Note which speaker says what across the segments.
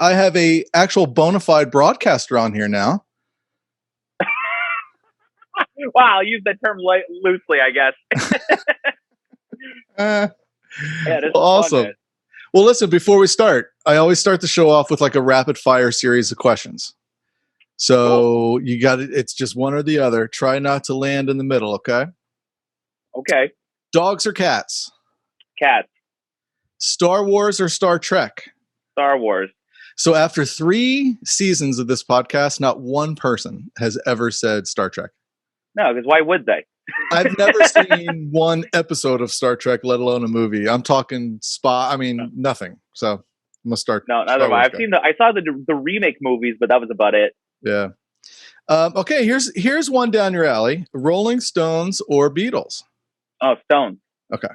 Speaker 1: I have a actual bona fide broadcaster on here now.
Speaker 2: Wow, I'll use that term loosely, I guess.
Speaker 1: Yeah,
Speaker 2: this
Speaker 1: well,
Speaker 2: is
Speaker 1: awesome.
Speaker 2: fun,
Speaker 1: Well, listen, before we start, I always start the show off with like a rapid fire series of questions. So you got it. It's just one or the other. Try not to land in the middle. Okay.
Speaker 2: Okay.
Speaker 1: Dogs or cats?
Speaker 2: Cats.
Speaker 1: Star Wars or Star Trek?
Speaker 2: Star Wars.
Speaker 1: So after 3 seasons of this podcast, not one person has ever said Star Trek.
Speaker 2: No, because why would they?
Speaker 1: I've never seen one episode of Star Trek, let alone a movie. I'm talking nothing. So I'm gonna start.
Speaker 2: No, neither have I. I saw the remake movies, but that was about it.
Speaker 1: Yeah. Okay, here's one down your alley. Rolling Stones or Beatles?
Speaker 2: Oh, Stones.
Speaker 1: Okay.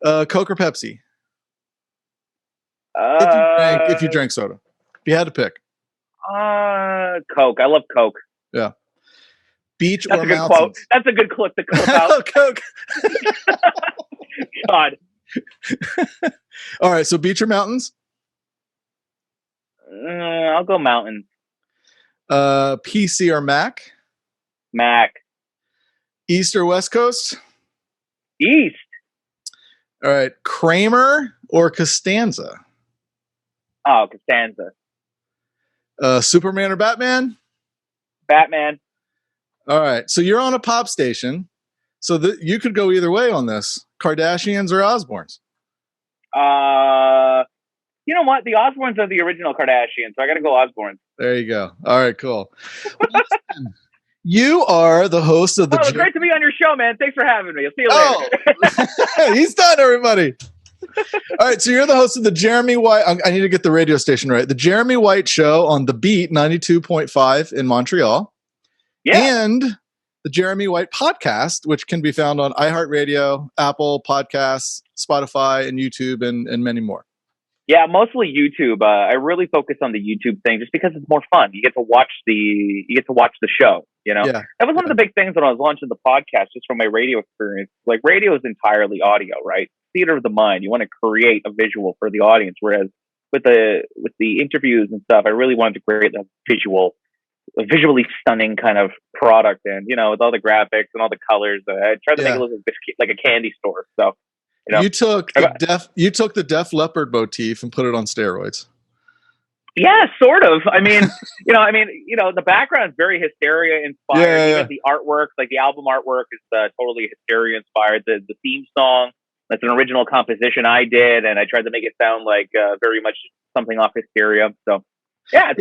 Speaker 1: Coke or Pepsi? If you drank soda. If you had to pick.
Speaker 2: Coke. I love Coke.
Speaker 1: Yeah. Beach
Speaker 2: That's
Speaker 1: or
Speaker 2: a good
Speaker 1: mountains?
Speaker 2: quote. That's a good clip to clip out.
Speaker 1: Coke.
Speaker 2: God.
Speaker 1: All right, so beach or mountains?
Speaker 2: I'll go mountains.
Speaker 1: PC or Mac?
Speaker 2: Mac.
Speaker 1: East or West Coast?
Speaker 2: East.
Speaker 1: All right, Kramer or Costanza?
Speaker 2: Oh, Costanza.
Speaker 1: Superman or Batman?
Speaker 2: Batman.
Speaker 1: All right, so you're on a pop station, so you could go either way on this. Kardashians or Osbournes?
Speaker 2: You know what? The Osbournes are the original Kardashians, so I got to go Osbournes.
Speaker 1: There you go. All right, cool. You are the host of the...
Speaker 2: Oh, it's great to be on your show, man. Thanks for having me. I'll see you later.
Speaker 1: He's done, everybody. All right, so you're the host of the Jeremy White... I need to get the radio station right. The Jeremy White Show on The Beat 92.5 in Montreal.
Speaker 2: Yeah.
Speaker 1: And the Jeremy White Podcast, which can be found on iHeartRadio, Apple Podcasts, Spotify, and YouTube, and many more.
Speaker 2: Yeah, mostly YouTube. I really focus on the YouTube thing just because it's more fun. You get to watch the show. You know,
Speaker 1: yeah.
Speaker 2: That was one of the big things when I was launching the podcast, just from my radio experience. Like, radio is entirely audio, right? Theater of the mind. You want to create a visual for the audience, whereas with the interviews and stuff, I really wanted to create a visually stunning kind of product, and with all the graphics and all the colors, I tried to make it look like a candy store. So,
Speaker 1: you took the Def Leppard motif and put it on steroids.
Speaker 2: Yeah, sort of. I mean, the background is very Hysteria inspired.
Speaker 1: Yeah.
Speaker 2: Even the artwork, like the album artwork, is totally Hysteria inspired. The theme song, that's an original composition I did, and I tried to make it sound like very much something off Hysteria. So, yeah,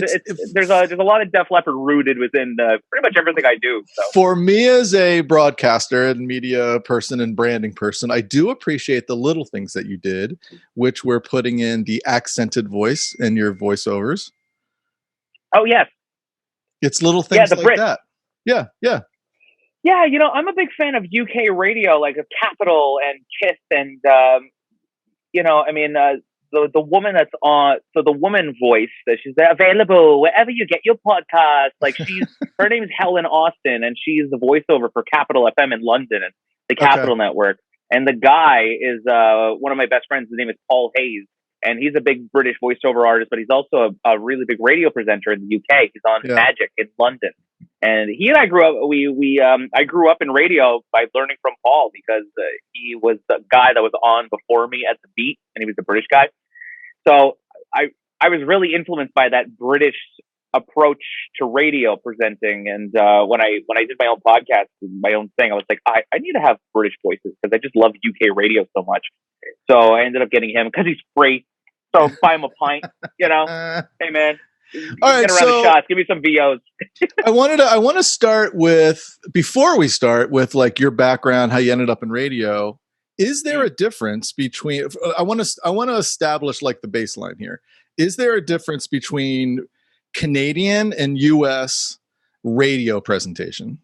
Speaker 2: there's a lot of Def Leppard rooted within pretty much everything I do. So.
Speaker 1: For me, as a broadcaster and media person and branding person, I do appreciate the little things that you did, which were putting in the accented voice in your voiceovers.
Speaker 2: Oh, yes.
Speaker 1: It's little things like that. Yeah. Yeah,
Speaker 2: I'm a big fan of UK radio, like of Capital and Kiss, and the woman that's on, so the woman voice that she's available wherever you get your podcast. Like her name is Helen Austin, and she's the voiceover for Capital FM in London and the Capital Network. And the guy is one of my best friends. His name is Paul Hayes, and he's a big British voiceover artist, but he's also a really big radio presenter in the UK. He's on Magic in London. And he and I grew up. I grew up in radio by learning from Paul, because he was the guy that was on before me at the Beat, and he was the British guy. So I was really influenced by that British approach to radio presenting. And when I did my own podcast, my own thing, I was like, I need to have British voices, because I just love UK radio so much. So I ended up getting him because he's free. So buy him a pint. Hey man.
Speaker 1: All right,
Speaker 2: get around the shots. Give me some VOs.
Speaker 1: I want to start with, before we start with, like, your background, how you ended up in radio. Is there a difference between? I want to establish, like, the baseline here. Is there a difference between Canadian and U.S. radio presentation?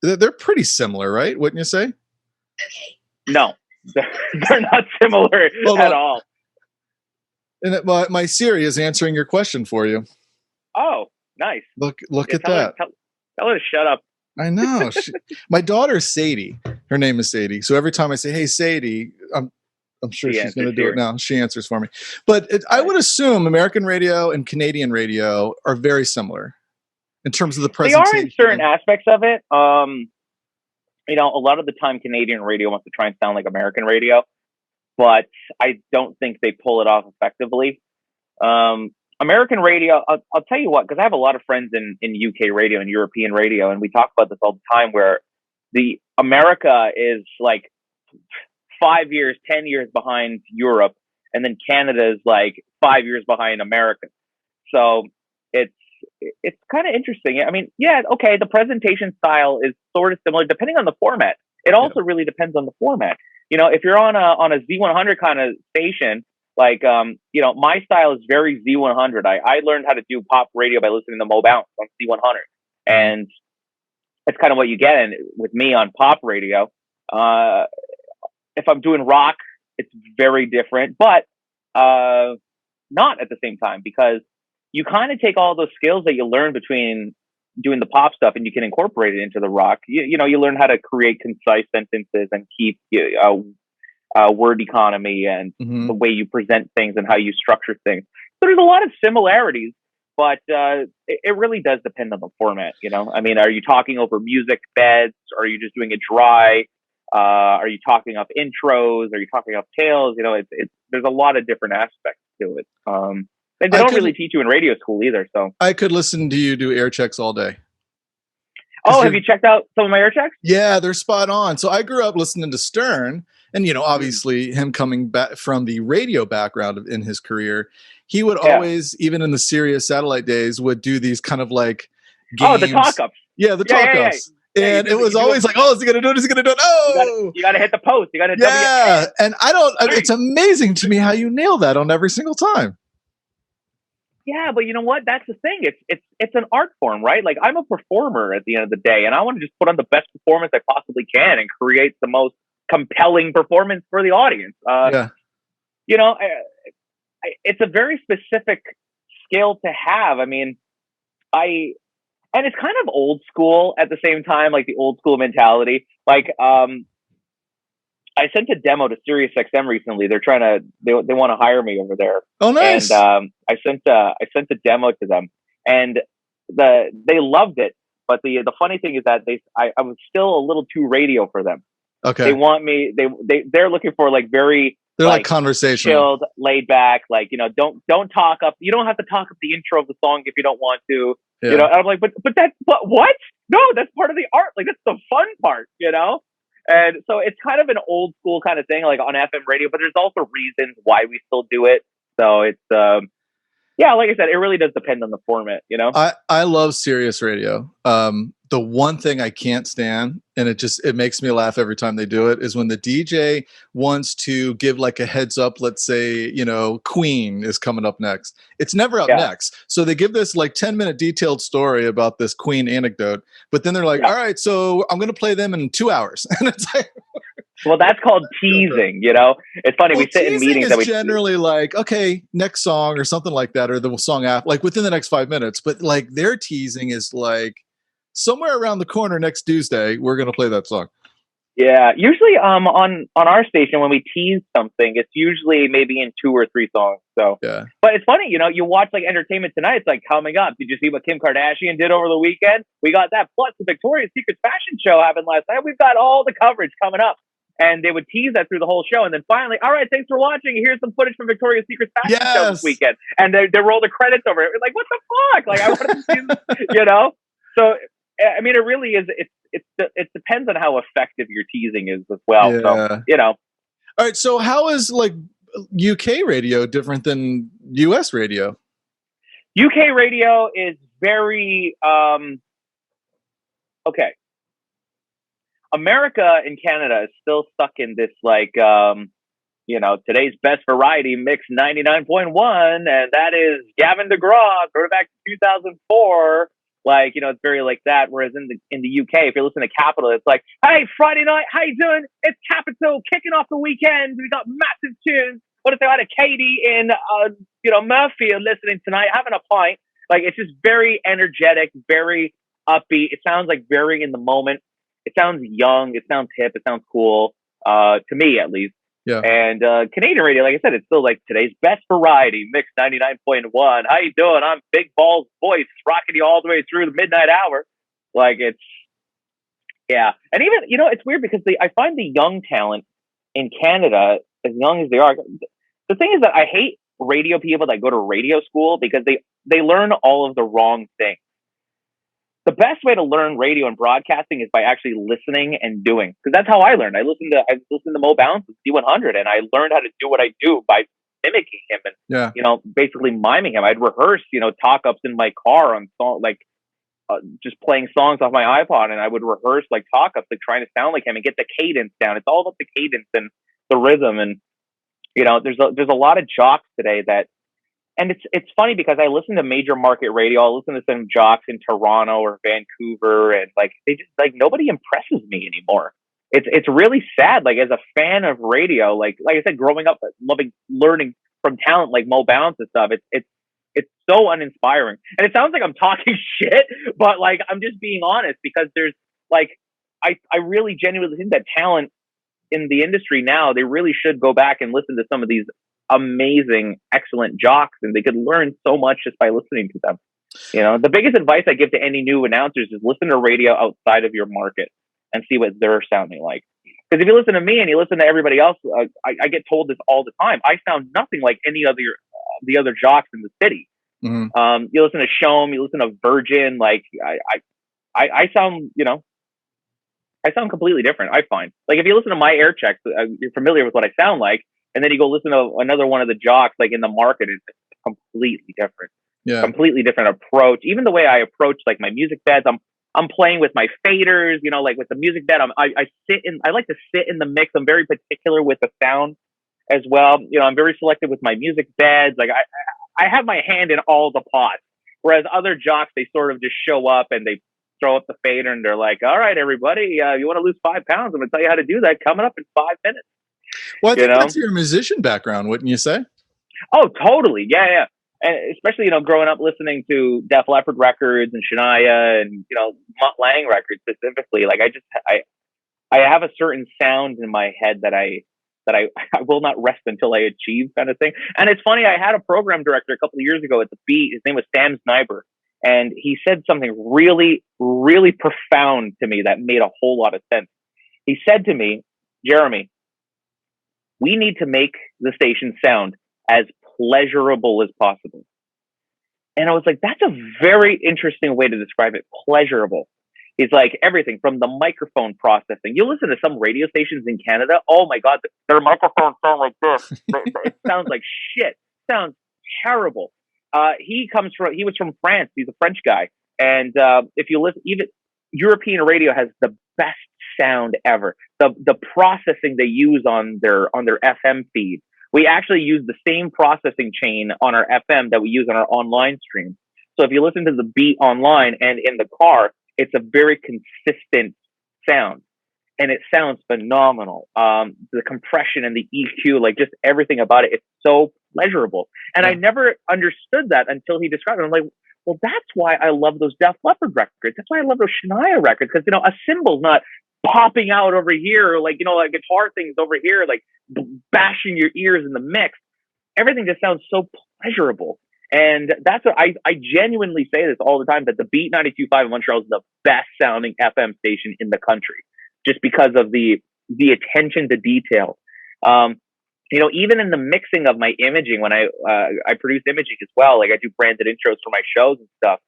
Speaker 1: They're pretty similar, right? Wouldn't you say?
Speaker 3: Okay.
Speaker 2: No, they're not similar at all.
Speaker 1: And my Siri is answering your question for you.
Speaker 2: Oh, nice.
Speaker 1: Look at that.
Speaker 2: Tell her to shut up.
Speaker 1: I know. My daughter's Sadie. Her name is Sadie. So every time I say, "Hey, Sadie," I'm sure she's going to do it now. She answers for me. But I would assume American radio and Canadian radio are very similar in terms of the presentation.
Speaker 2: They are in certain aspects of it. You know, a lot of the time Canadian radio wants to try and sound like American radio, but I don't think they pull it off effectively. American radio, I'll tell you what, because I have a lot of friends in UK radio and European radio, and we talk about this all the time, where the America is like 5 years, 10 years behind Europe, and then Canada is like 5 years behind America. So it's kind of interesting. I mean, yeah, okay, the presentation style is sort of similar depending on the format. It also really depends on the format. You know, if you're on a Z100 kind of station, like, you know, my style is very Z100. I learned how to do pop radio by listening to Mo Bounce on Z100. And that's kind of what you get with me on pop radio. If I'm doing rock, it's very different, but not at the same time, because you kind of take all those skills that you learn between doing the pop stuff and you can incorporate it into the rock. You know, you learn how to create concise sentences and keep word economy and the way you present things and how you structure things. So there's a lot of similarities, but it really does depend on the format. You know, I mean, are you talking over music beds? Are you just doing it dry? Are you talking off intros? Are you talking off tails? You know, there's a lot of different aspects to it. And they don't really teach you in radio school either. So
Speaker 1: I could listen to you do air checks all day.
Speaker 2: Oh, have you checked out some of my air checks?
Speaker 1: Yeah, they're spot on. So I grew up listening to Stern, and, you know, obviously him coming back from the radio background in his career, he would always, even in the Sirius satellite days, would do these kind of like games.
Speaker 2: Oh, the talk-ups.
Speaker 1: Yeah, the talk-ups. And it was always like, oh, is he going to do it? Is he going to do it? Oh!
Speaker 2: You got to hit the post. You got to
Speaker 1: Yeah, and it's amazing to me how you nail that on every single time.
Speaker 2: Yeah, but you know what? That's the thing. It's an art form, right? Like, I'm a performer at the end of the day, and I want to just put on the best performance I possibly can and create the most compelling performance for the audience. You know, it's a very specific skill to have. I mean, and it's kind of old school at the same time, like the old school mentality. Like, I sent a demo to Sirius XM recently. They want to hire me over there.
Speaker 1: Oh, nice.
Speaker 2: And I sent a demo to them, and they loved it. But the funny thing is that I was still a little too radio for them.
Speaker 1: Okay.
Speaker 2: They want me. They're looking for like very.
Speaker 1: They're like conversational,
Speaker 2: chilled, laid back. Like, you know, don't talk up. You don't have to talk up the intro of the song if you don't want to. Yeah. You know, and I'm like, but what? No, that's part of the art. Like, that's the fun part. You know. And so it's kind of an old school kind of thing, like on FM radio, but there's also reasons why we still do it. So it's, yeah, like I said, it really does depend on the format, you know?
Speaker 1: I love Sirius radio. The one thing I can't stand, and it makes me laugh every time they do it, is when the DJ wants to give like a heads up. Let's say, you know, Queen is coming up next. It's never up next. So they give this like 10-minute detailed story about this Queen anecdote, but then they're like, all right, so I'm going to play them in 2 hours. And it's like,
Speaker 2: well, that's called teasing, you know? It's funny. We sit in meetings that we
Speaker 1: generally like, okay, next song or something like that, or the song after, like within the next 5 minutes. But like their teasing is like, somewhere around the corner next Tuesday, we're going to play that song.
Speaker 2: Yeah. Usually on our station, when we tease something, it's usually maybe in 2 or 3 songs. So,
Speaker 1: yeah.
Speaker 2: But it's funny, you know, you watch like Entertainment Tonight. It's like coming up. Did you see what Kim Kardashian did over the weekend? We got that. Plus the Victoria's Secret fashion show happened last night. We've got all the coverage coming up. And they would tease that through the whole show. And then finally, all right, thanks for watching. Here's some footage from Victoria's Secret fashion show this weekend. And they roll the credits over it. We're like, what the fuck? Like, I wanted to see this, you know? So, I mean, it really is. It depends on how effective your teasing is as well.
Speaker 1: Yeah.
Speaker 2: So, you know.
Speaker 1: All right. So how is like UK radio different than US radio?
Speaker 2: UK radio is very, okay. America and Canada is still stuck in this, like, you know, today's best variety mix 99.1. And that is Gavin DeGraw, sort of back to 2004. Like, you know, it's very like that. Whereas in the UK, if you're listening to Capital, it's like, hey, Friday night, how you doing? It's Capital kicking off the weekend. We got massive tunes. What if they had a Katie in, you know, Murphy listening tonight, having a pint? Like, it's just very energetic, very upbeat. It sounds like very in the moment. It sounds young. It sounds hip. It sounds cool. To me, at least.
Speaker 1: Yeah.
Speaker 2: And Canadian radio, like I said, it's still like today's best variety, Mix 99.1. How you doing? I'm Big Balls Voice, rocking you all the way through the midnight hour. Like it's, yeah. And even, it's weird because I find the young talent in Canada, as young as they are, the thing is that I hate radio people that go to radio school because they learn all of the wrong things. The best way to learn radio and broadcasting is by actually listening and doing, because that's how I learned. I listened to Mo Bounce with C100, and I learned how to do what I do by mimicking him and basically miming him. I'd rehearse talk ups in my car on song, like just playing songs off my iPod, and I would rehearse like talk ups, like trying to sound like him and get the cadence down. It's all about the cadence and the rhythm, and there's a lot of jocks today that. And it's funny because I listen to major market radio. I listen to some jocks in Toronto or Vancouver, and like they just like nobody impresses me anymore. It's really sad. Like as a fan of radio, like I said, growing up learning from talent like Mo Bounce and stuff, it's so uninspiring. And it sounds like I'm talking shit, but like I'm just being honest because there's like I really genuinely think that talent in the industry now, they really should go back and listen to some of these amazing, excellent jocks, and they could learn so much just by listening to them. The biggest advice I give to any new announcers is listen to radio outside of your market and see what they're sounding like. Because if you listen to me and you listen to everybody else, I get told this all the time. I sound nothing like any of the other jocks in the city.
Speaker 1: Mm-hmm.
Speaker 2: You listen to Shom, you listen to Virgin, like I sound, I sound completely different. I find, like, if you listen to my air checks, you're familiar with what I sound like. And then you go listen to another one of the jocks, like in the market, it's completely different.
Speaker 1: Yeah.
Speaker 2: Completely different approach. Even the way I approach like my music beds, I'm playing with my faders, like with the music bed. I like to sit in the mix. I'm very particular with the sound as well. I'm very selective with my music beds. Like I have my hand in all the pots. Whereas other jocks, they sort of just show up and they throw up the fader and they're like, all right, everybody, you want to lose 5 pounds? I'm going to tell you how to do that coming up in 5 minutes.
Speaker 1: Well, I think that's your musician background, wouldn't you say?
Speaker 2: Oh, totally. Yeah. And especially, growing up listening to Def Leppard records and Shania and, Mutt Lange records specifically. Like I have a certain sound in my head that I will not rest until I achieve, kind of thing. And it's funny, I had a program director a couple of years ago at the Beat. His name was Sam Sniper. And he said something really, really profound to me that made a whole lot of sense. He said to me, Jeremy, we need to make the station sound as pleasurable as possible. And I was like, that's a very interesting way to describe it. Pleasurable. It's like everything from the microphone processing. You listen to some radio stations in Canada. Oh my God, their microphones sound like this. It sounds like shit. It sounds terrible. He was from France. He's a French guy. And if you listen, even European radio has the best sound ever. The processing they use on their FM feed. We actually use the same processing chain on our FM that we use on our online stream. So if you listen to the Beat online and in the car, it's a very consistent sound. And it sounds phenomenal. The compression and the EQ, like just everything about it, it's so pleasurable. And I never understood that until he described it. I'm like, well, that's why I love those Def Leppard records. That's why I love those Shania records. Because, a cymbal's not popping out over here, like, like guitar things over here, like bashing your ears in the mix. Everything just sounds so pleasurable. And that's what I genuinely say this all the time, that the Beat 92.5 in Montreal is the best sounding FM station in the country, just because of the attention to detail. Even in the mixing of my imaging, when I produce imaging as well, like I do branded intros for my shows and stuff.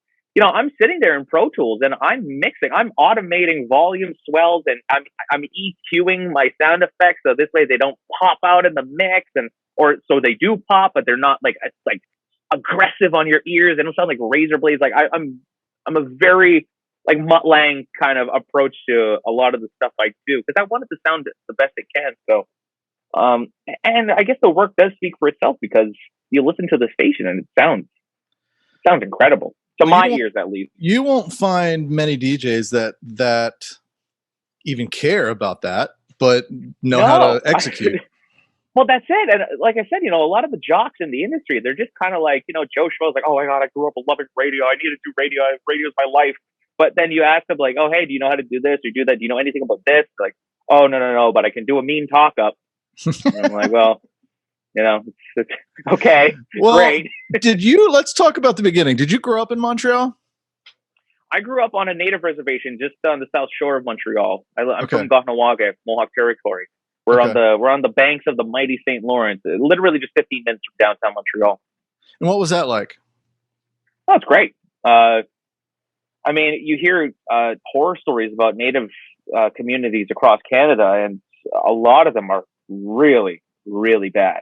Speaker 2: I'm sitting there in Pro Tools and I'm mixing, I'm automating volume swells, and I'm EQing my sound effects so this way they don't pop out in the mix, or so they do pop, but they're not like aggressive on your ears. They don't sound like razor blades. Like I'm a very like Mutt Lange kind of approach to a lot of the stuff I do, because I want it to sound the best it can. So, and I guess the work does speak for itself, because you listen to the station and it sounds incredible to my ears, at least. You
Speaker 1: won't find many DJs that even care about that, but know how to execute.
Speaker 2: Well, that's it. And like I said, a lot of the jocks in the industry, they're just kind of like, Joe Schmo's like, oh my God, I grew up loving radio. I need to do radio. Radio is my life. But then you ask them like, oh, hey, do you know how to do this or do that? Do you know anything about this? They're like, oh, no, but I can do a mean talk up. And I'm like, well, it's okay,
Speaker 1: well,
Speaker 2: great.
Speaker 1: Let's talk about the beginning. Did you grow up in Montreal?
Speaker 2: I grew up on a native reservation just on the south shore of Montreal. I'm
Speaker 1: Okay.
Speaker 2: from Gahnawaga, Mohawk territory. We're on the banks of the mighty St. Lawrence, literally just 15 minutes from downtown Montreal.
Speaker 1: And what was that like?
Speaker 2: Oh, it's great. I mean, you hear horror stories about native communities across Canada, and a lot of them are really, really bad.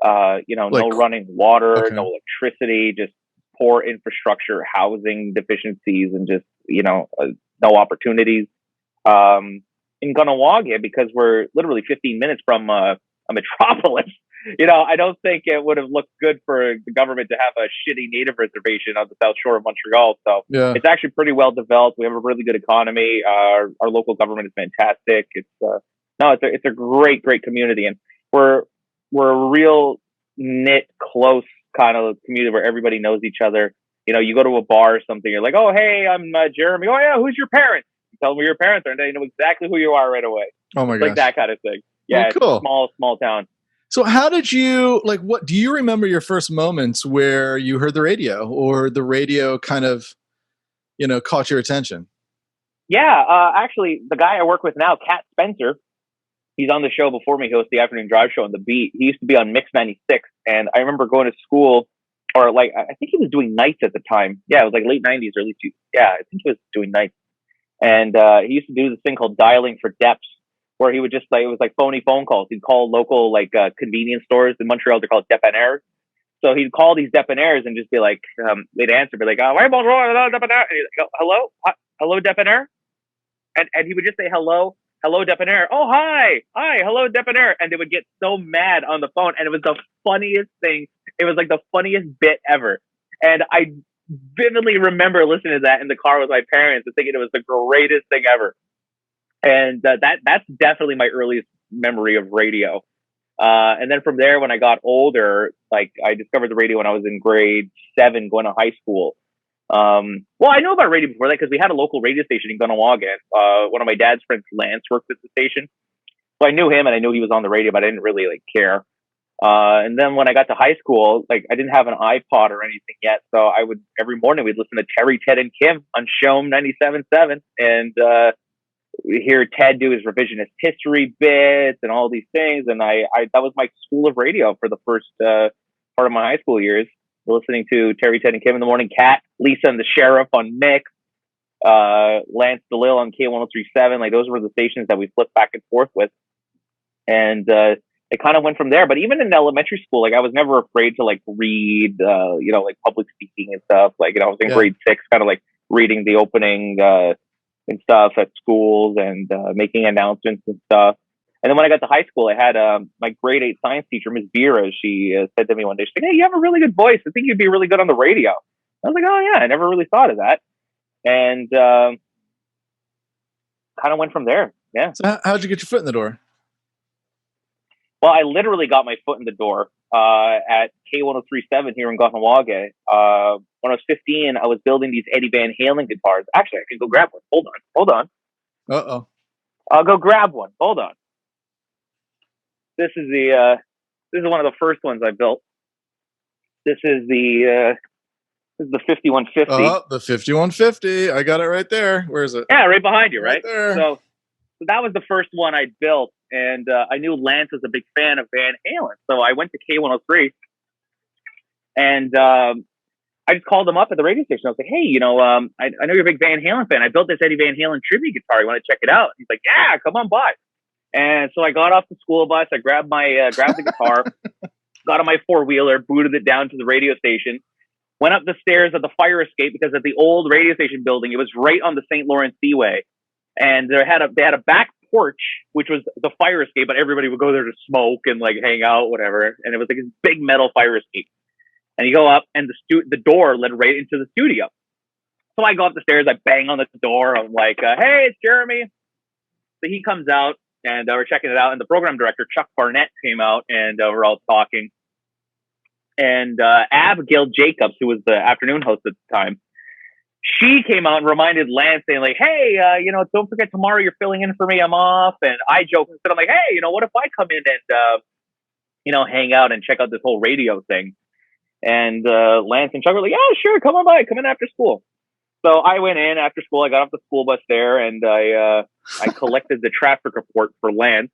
Speaker 2: No running water, no electricity, just poor infrastructure, housing deficiencies, and just, no opportunities. In Gahnawaga, because we're literally 15 minutes from a metropolis, I don't think it would have looked good for the government to have a shitty native reservation on the south shore of Montreal. So It's actually pretty well developed. We have a really good economy. Our local government is fantastic. It's a great, great community, and we're a real knit, close kind of community where everybody knows each other. You go to a bar or something, you're like, oh, hey, I'm Jeremy. Oh yeah, who's your parents? You tell them who your parents are, and they know exactly who you are right away.
Speaker 1: Oh my gosh.
Speaker 2: Like that kind of thing. Yeah,
Speaker 1: cool.
Speaker 2: It's a small town.
Speaker 1: So how did you, what do you remember your first moments where you heard the radio, or the radio kind of, caught your attention?
Speaker 2: Yeah, actually, the guy I work with now, Cat Spencer, he's on the show before me. He hosts the afternoon drive show on the Beat. He used to be on Mix 96, and I remember going to school, or I think he was doing nights at the time. Yeah, it was like late 90s, early 2000s. Yeah, I think he was doing nights. And he used to do this thing called dialing for depths, where he would just it was like phony phone calls. He'd call local convenience stores in Montreal. They're called dépanneurs. So he'd call these dépanneurs and just be like, they'd answer, be like, hello, hello, dépanneur. And he would just say, hello, dépanneur. Oh, hi, hello, dépanneur. And they would get so mad on the phone. And it was the funniest thing. It was like the funniest bit ever. And I vividly remember listening to that in the car with my parents and thinking it was the greatest thing ever. And that's definitely my earliest memory of radio. And then from there, when I got older, I discovered the radio when I was in grade 7, going to high school. Well, I knew about radio before that because we had a local radio station in Gahnawaga. One of my dad's friends, Lance, worked at the station. So I knew him and I knew he was on the radio, but I didn't really care. And then when I got to high school, I didn't have an iPod or anything yet. So every morning we'd listen to Terry, Ted, and Kim on Shom 97.7. And, we hear Ted do his revisionist history bits and all these things. And that was my school of radio for the first, part of my high school years, listening to Terry, Ted, and Kim in the morning, Cat, Lisa and the Sheriff on Mix, Lance DeLille on K1037. Those were the stations that we flipped back and forth with. And, it kind of went from there. But even in elementary school, I was never afraid to read, public speaking and stuff. I was in grade 6, kind of reading the opening, and stuff at schools and making announcements and stuff. And then when I got to high school, I had my grade 8 science teacher, Ms. Vera. She said to me one day, she said, hey, you have a really good voice. I think you'd be really good on the radio. I was like, oh, yeah, I never really thought of that. And kind of went from there. Yeah.
Speaker 1: So how'd you get your foot in the door?
Speaker 2: Well, I literally got my foot in the door at K1037 here in Gahnawaga. When I was 15, I was building these Eddie Van Halen guitars. Actually, I can go grab one. Hold on.
Speaker 1: Uh-oh.
Speaker 2: I'll go grab one. Hold on. This is one of the first ones I built. This is the 5150.
Speaker 1: Oh, the 5150. I got it right there. Where is it?
Speaker 2: Yeah, right behind you, right?
Speaker 1: There.
Speaker 2: So that was the first one I built, and I knew Lance was a big fan of Van Halen, so I went to K103, and I just called him up at the radio station. I was like, hey, I know you're a big Van Halen fan. I built this Eddie Van Halen tribute guitar. You want to check it out? He's like, yeah, come on by. And so I got off the school bus. I grabbed the guitar, got on my 4-wheeler, booted it down to the radio station, went up the stairs of the fire escape because at the old radio station building, it was right on the St. Lawrence Seaway. And they had a back porch, which was the fire escape, but everybody would go there to smoke and hang out, whatever. And it was this big metal fire escape. And you go up, and the door led right into the studio. So I go up the stairs, I bang on the door. I'm like, hey, it's Jeremy. So he comes out, and we're checking it out. And the program director, Chuck Barnett, came out, and we're all talking. And Abigail Jacobs, who was the afternoon host at the time, she came out and reminded Lance, saying like, "Hey, don't forget tomorrow you're filling in for me. I'm off." And I joked and said, "I'm like, hey, what if I come in and hang out and check out this whole radio thing?" And Lance and Chuck were like, "Yeah, sure, come on by, come in after school." So I went in after school. I got off the school bus there, and I collected the traffic report for Lance.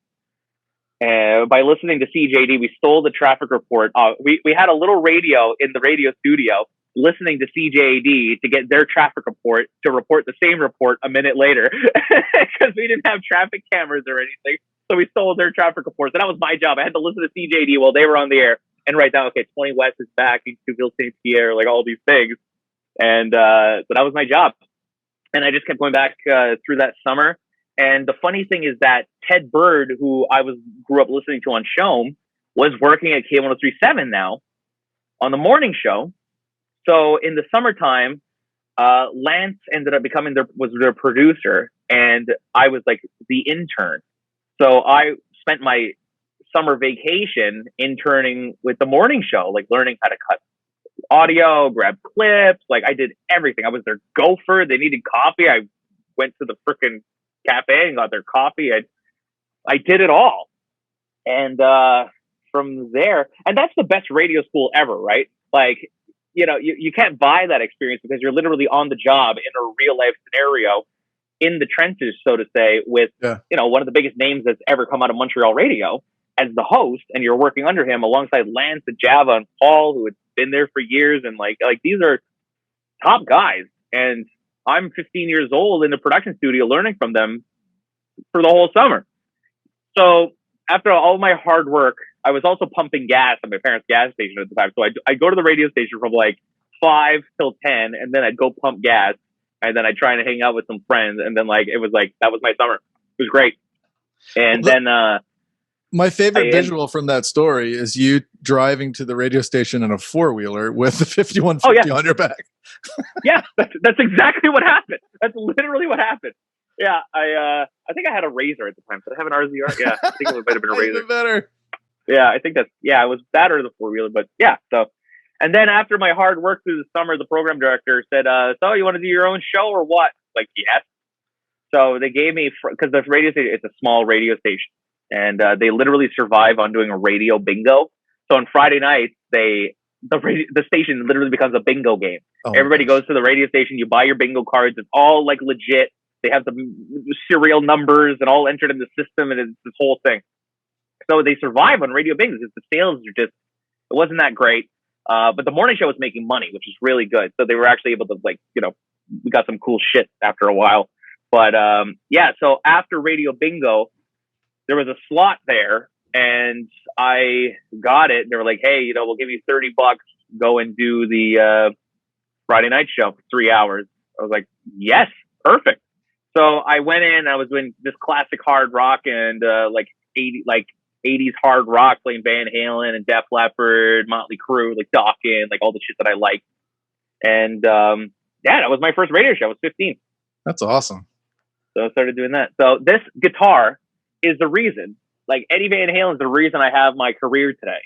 Speaker 2: By listening to CJD, we stole the traffic report. We had a little radio in the radio studio, listening to CJD to get their traffic report to report the same report a minute later, because we didn't have traffic cameras or anything. So we stole their traffic reports, and that was my job. I had to listen to CJD while they were on the air and write down, okay, 20 West is back in Ville St. Pierre, like all these things. And so that was my job. And I just kept going back through that summer. And the funny thing is that Ted Bird, who I grew up listening to on Shome, was working at K1037 now on the morning show. So in the summertime, Lance ended up becoming their producer, and I was like the intern. So I spent my summer vacation interning with the morning show, like learning how to cut audio, grab clips. Like I did everything. I was their gopher. They needed coffee. I went to the frickin' cafe and got their coffee. I did it all. And from there, and that's the best radio school ever, right? Like, you can't buy that experience because you're literally on the job in a real life scenario in the trenches, so to say, with, one of the biggest names that's ever come out of Montreal radio as the host, and you're working under him alongside Lance and Java and Paul, who had been there for years. And like these are top guys. And I'm 15 years old in the production studio learning from them for the whole summer. So after all my hard work, I was also pumping gas at my parents' gas station at the time. So I'd go to the radio station from like 5 till 10, and then I'd go pump gas, and then I'd try to hang out with some friends. And then that was my summer. It was great. And then
Speaker 1: my favorite visual from that story is you driving to the radio station in a 4-wheeler with the 5150 on your back.
Speaker 2: Yeah, that's exactly what happened. That's literally what happened. Yeah, I think I had a Razor at the time. Did I have an RZR? Yeah, I think it might have been a Razor.
Speaker 1: Even better.
Speaker 2: Yeah, I think it was that or the 4-wheeler. But yeah, so. And then after my hard work through the summer, the program director said, so you want to do your own show or what? Like, yes. So they gave me, because the radio station, it's a small radio station. And they literally survive on doing a radio bingo. So on Friday nights, the station literally becomes a bingo game. Oh, everybody goes to the radio station. You buy your bingo cards. It's all like legit. They have the serial numbers and all entered in the system, and it's this whole thing. So they survive on radio bingos. The sales it wasn't that great. But the morning show was making money, which is really good. So they were actually able to we got some cool shit after a while. But so after radio bingo, there was a slot there, and I got it. And they were like, hey, we'll give you $30. Go and do the Friday night show for 3 hours. I was like, yes, perfect. So I went in. I was doing this classic hard rock and 80s hard rock, playing Van Halen and Def Leppard, Motley Crue, like Dawkins, like all the shit that I like. And that was my first radio show. I was 15.
Speaker 1: That's awesome.
Speaker 2: So I started doing that. So this guitar is the reason, like Eddie Van Halen is the reason I have my career today.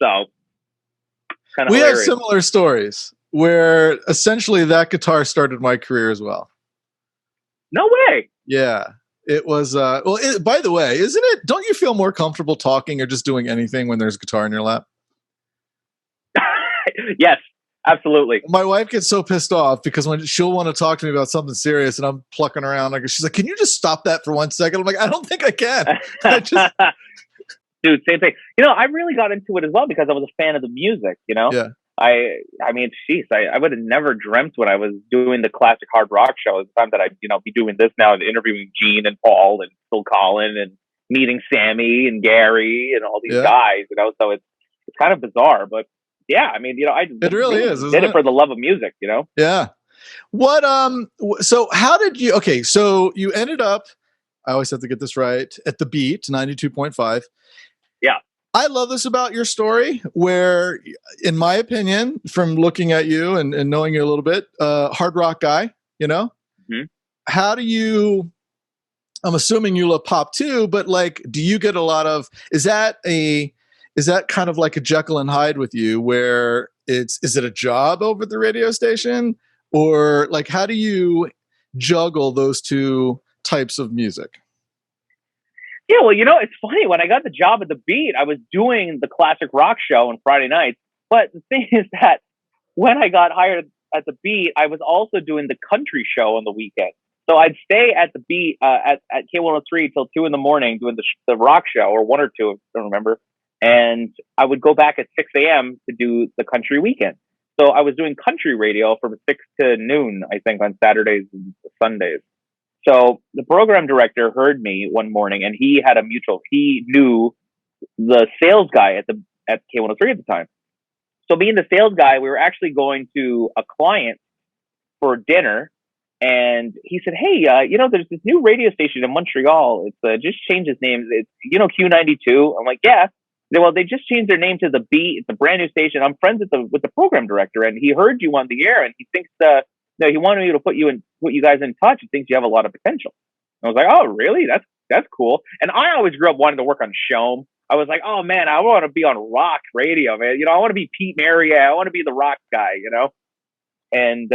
Speaker 2: So
Speaker 1: we have similar stories where essentially that guitar started my career as well.
Speaker 2: No way.
Speaker 1: Yeah. It was, by the way, isn't it, don't you feel more comfortable talking or just doing anything when there's a guitar in your lap?
Speaker 2: Yes, absolutely.
Speaker 1: My wife gets so pissed off because when she'll want to talk to me about something serious and I'm plucking around, she's like, can you just stop that for 1 second? I'm like, I don't think I can.
Speaker 2: Dude, same thing. I really got into it as well because I was a fan of the music,
Speaker 1: Yeah.
Speaker 2: I mean, jeez, I would have never dreamt when I was doing the classic hard rock show at the time that I'd, be doing this now and interviewing Gene and Paul and Phil Collin and meeting Sammy and Gary and all these guys, so it's kind of bizarre, but yeah, I mean,
Speaker 1: it really is.
Speaker 2: Did it for the love of music,
Speaker 1: Yeah. What, so how did you, okay, so you ended up, I always have to get this right, at the Beat, 92.5.
Speaker 2: Yeah.
Speaker 1: I love this about your story where, in my opinion, from looking at you and knowing you a little bit, hard rock guy,
Speaker 2: Mm-hmm.
Speaker 1: How do you, I'm assuming you love pop too, but do you get a lot of, is that kind of like a Jekyll and Hyde with you where is it a job over at the radio station Or like, how do you juggle those two types of music?
Speaker 2: Yeah, well, it's funny. When I got the job at the Beat, I was doing the classic rock show on Friday nights. But the thing is that when I got hired at the Beat, I was also doing the country show on the weekend. So I'd stay at the Beat at K103 till 2 a.m. doing the rock show, or 1 or 2, I don't remember. And I would go back at 6 a.m. to do the country weekend. So I was doing country radio from 6 to noon, I think, on Saturdays and Sundays. So the program director heard me one morning, and he knew the sales guy at K103 at the time. So being the sales guy, we were actually going to a client for dinner, and he said, "Hey, there's this new radio station in Montreal. It's just changed its name. It's Q92." I'm like, "Yeah." Well, they just changed their name to the Beat. It's a brand new station. I'm friends with the program director, and he heard you on the air, and he thinks he wanted me to put you guys in touch. He thinks you have a lot of potential. I was like, "Oh, really? That's cool." And I always grew up wanting to work on show. I was like, "Oh man, I want to be on rock radio, man. I want to be Pete Marier. I want to be the rock guy, And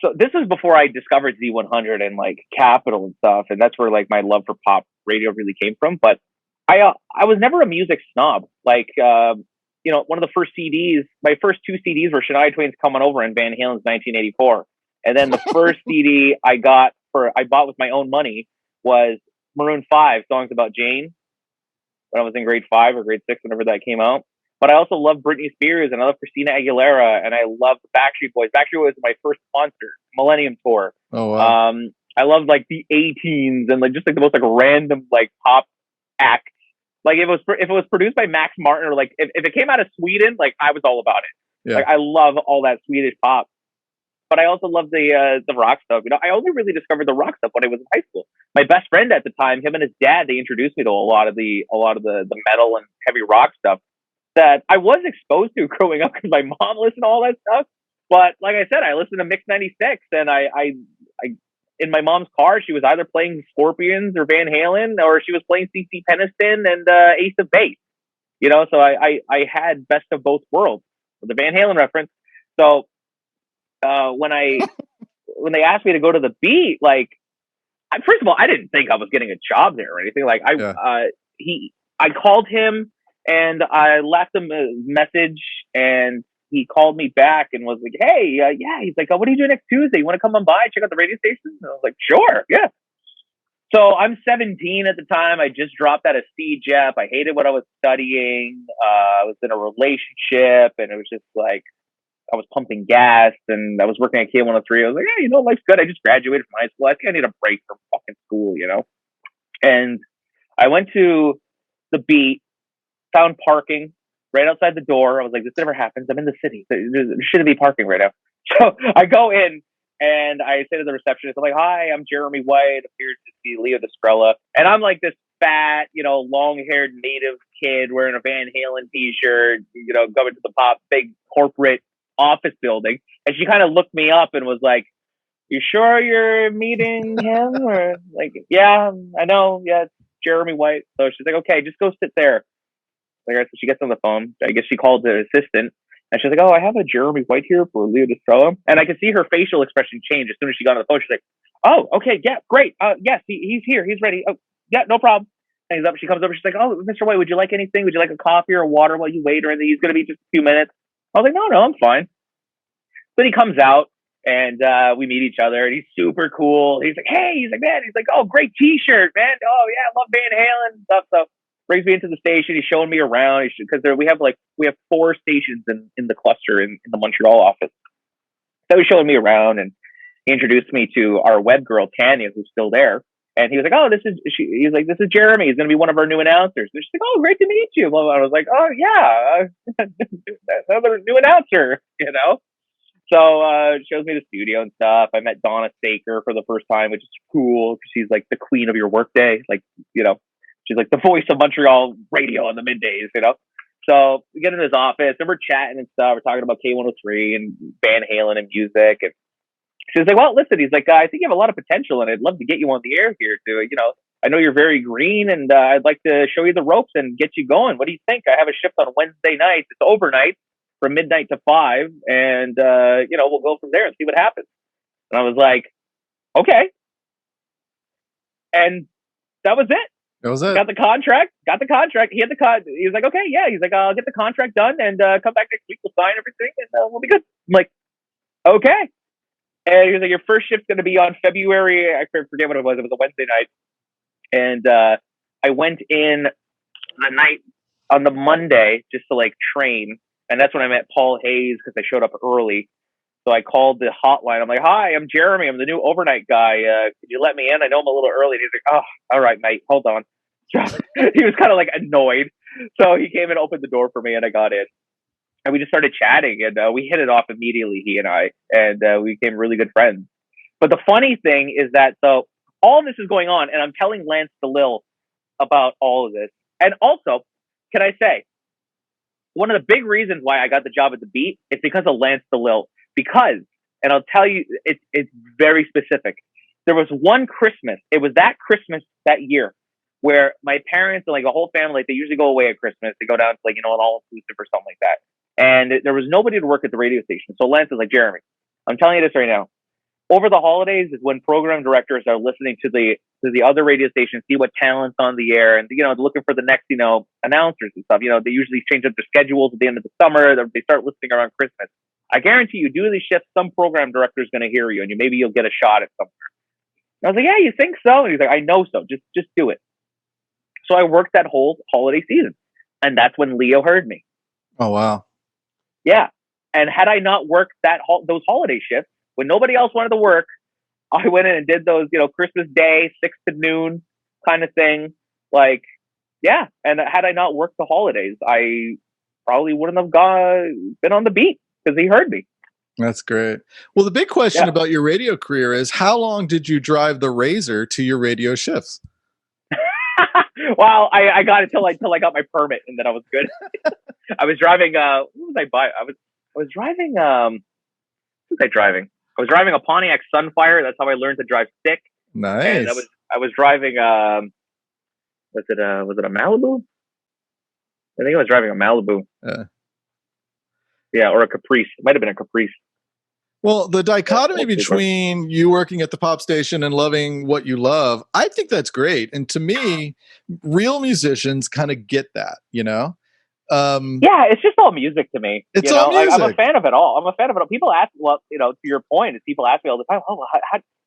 Speaker 2: so this is before I discovered Z100 and like Capitol and stuff, and that's where like my love for pop radio really came from. But I was never a music snob. Like one of the first CDs, my first 2 CDs were Shania Twain's "Coming Over" and Van Halen's 1984. And then the first CD I bought with my own money was Maroon 5, Songs About Jane, when I was in grade 5 or grade 6, whenever that came out. But I also love Britney Spears, and I love Christina Aguilera, and I love the Backstreet Boys. Backstreet Boys was my first concert, Millennium Tour.
Speaker 1: Oh, wow.
Speaker 2: I love like the 18s and like just like the most like random like pop act. Like if it was produced by Max Martin, or like if it came out of Sweden, like I was all about it.
Speaker 1: Yeah.
Speaker 2: Like I love all that Swedish pop. But I also love the rock stuff. I only really discovered the rock stuff when I was in high school. My best friend at the time, him and his dad, they introduced me to a lot of the metal and heavy rock stuff that I was exposed to growing up because my mom listened to all that stuff. But like I said, I listened to Mix 96, and I in my mom's car, she was either playing Scorpions or Van Halen, or she was playing C.C. Peniston and Ace of Base. So I had best of both worlds with the Van Halen reference. So when they asked me to go to the Beat, like, first of all, I didn't think I was getting a job there or anything. Like I called him and I left him a message, and he called me back and was like, "Hey, yeah." He's like, "What are you doing next Tuesday? You want to come on by, check out the radio station?" And I was like, "Sure, yeah." So I'm 17 at the time. I just dropped out of CJEP. I hated what I was studying. I was in a relationship, and it was just like, I was pumping gas, and I was working at K103. I was like, "Yeah, life's good. I just graduated from high school. I think I need a break from fucking school, And I went to the Beat, found parking right outside the door. I was like, this never happens. I'm in the city. There shouldn't be parking right now. So I go in, and I say to the receptionist, I'm like, "Hi, I'm Jeremy White. I'm here to see Leo Destrella." And I'm like this fat, long-haired native kid wearing a Van Halen t-shirt, going to the big corporate office building. And she kind of looked me up and was like, "You sure you're meeting him?" Or like, "Yeah, I know. Yeah, it's Jeremy White." So she's like, "Okay, just go sit there." Like, so she gets on the phone. I guess she called the assistant, and she's like, "Oh, I have a Jeremy White here for Leo Destrella." And I could see her facial expression change as soon as she got on the phone. She's like, "Oh, okay, yeah, great. Yes, he's here. He's ready. Oh, yeah, no problem." And she comes over. She's like, "Oh, Mr. White, would you like anything? Would you like a coffee or water while you wait or anything? He's going to be just a few minutes." I was like, No, I'm fine." Then he comes out, and we meet each other, and he's super cool. He's like, "Hey," he's like, "Man," he's like, "Oh, great t-shirt, man. Oh yeah, I love Van Halen and stuff." So brings me into the station. He's showing me around because we have 4 stations in the cluster in the Montreal office. So he's showing me around, and he introduced me to our web girl Tanya, who's still there. And he was like, "Oh, he's like, this is Jeremy. He's going to be one of our new announcers." And she's like, "Oh, great to meet you." Well, I was like, "Oh yeah, another new announcer," So shows me the studio and stuff. I met Donna Saker for the first time, which is cool because she's like the queen of your workday. Like, she's like the voice of Montreal radio in the middays, So we get in his office and we're chatting and stuff. We're talking about K103 and Van Halen and music. And she's like, "Well, listen," he's like, "I think you have a lot of potential, and I'd love to get you on the air here too. I know you're very green, and I'd like to show you the ropes and get you going. What do you think? I have a shift on Wednesday nights. It's overnight. from midnight to 5, and we'll go from there and see what happens. And I was like, okay. And that was it.
Speaker 1: That was it.
Speaker 2: Got the contract. He had he was like, okay, yeah. He's like, I'll get the contract done and come back next week. We'll sign everything and we'll be good. I'm like, okay. And he was like, your first shift's going to be on February. I forget what it was. It was a Wednesday night. And I went in the night on the Monday just to like train. And that's when I met Paul Hayes because I showed up early. So I called the hotline. I'm like, hi, I'm Jeremy. I'm the new overnight guy. Could you let me in? I know I'm a little early. And he's like, oh, all right, mate. Hold on. He was kind of like annoyed. So he came and opened the door for me and I got in. And we just started chatting and we hit it off immediately, he and I. And we became really good friends. But the funny thing is that, so all this is going on and I'm telling Lance DeLille about all of this. And also, can I say, one of the big reasons why I got the job at the Beat is because of Lance DeLille. Because, and I'll tell you, it's very specific. There was one Christmas, it was that Christmas that year, where my parents and like the whole family, like, they usually go away at Christmas. They go down to like, an all-inclusive or something like that. And there was nobody to work at the radio station. So Lance is like, Jeremy, I'm telling you this right now. Over the holidays is when program directors are listening to the other radio stations, see what talent's on the air, and looking for the next announcers and stuff. They usually change up their schedules at the end of the summer. They start listening around Christmas. I guarantee you, do these shifts, some program director is going to hear you, and maybe you'll get a shot at somewhere. And I was like, yeah, you think so? And he's like, I know so. Just do it. So I worked that whole holiday season, and that's when Leo heard me.
Speaker 1: Oh wow.
Speaker 2: Yeah, and had I not worked those holiday shifts when nobody else wanted to work, I went in and did those, Christmas Day, 6 to noon kind of thing. Like, yeah. And had I not worked the holidays, I probably wouldn't have been on the Beat because he heard me.
Speaker 1: That's great. Well, the big question about your radio career is, how long did you drive the Razor to your radio shifts?
Speaker 2: Well, I got it till I got my permit, and then I was good. I was driving. What was I buying? I was driving. What was I driving? I was driving a Pontiac Sunfire. That's how I learned to drive stick.
Speaker 1: Nice.
Speaker 2: And I was driving. Was it a Malibu? I think I was driving a Malibu. Yeah, or a Caprice. It might have been a Caprice.
Speaker 1: Well, the dichotomy between you working at the pop station and loving what you love, I think that's great. And to me, real musicians kind of get that,
Speaker 2: Yeah, it's just all music to me.
Speaker 1: It's all music.
Speaker 2: I'm a fan of it all. People ask, well, to your point, is people ask me all the time,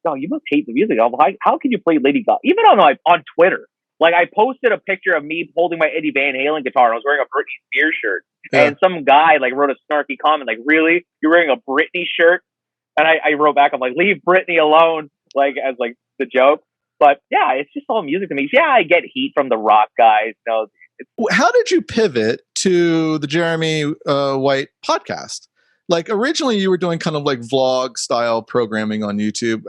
Speaker 2: how you must hate the music. How can you play Lady Gaga? Even on Twitter. Like, I posted a picture of me holding my Eddie Van Halen guitar, and I was wearing a Britney Spears shirt. Yeah. And some guy wrote a snarky comment like, really? You're wearing a Britney shirt? And I wrote back, I'm like, leave Britney alone, as the joke. But yeah, it's just all music to me. Yeah, I get heat from the rock guys.
Speaker 1: How did you pivot to the Jeremy White podcast? Like, originally you were doing kind of like vlog style programming on YouTube.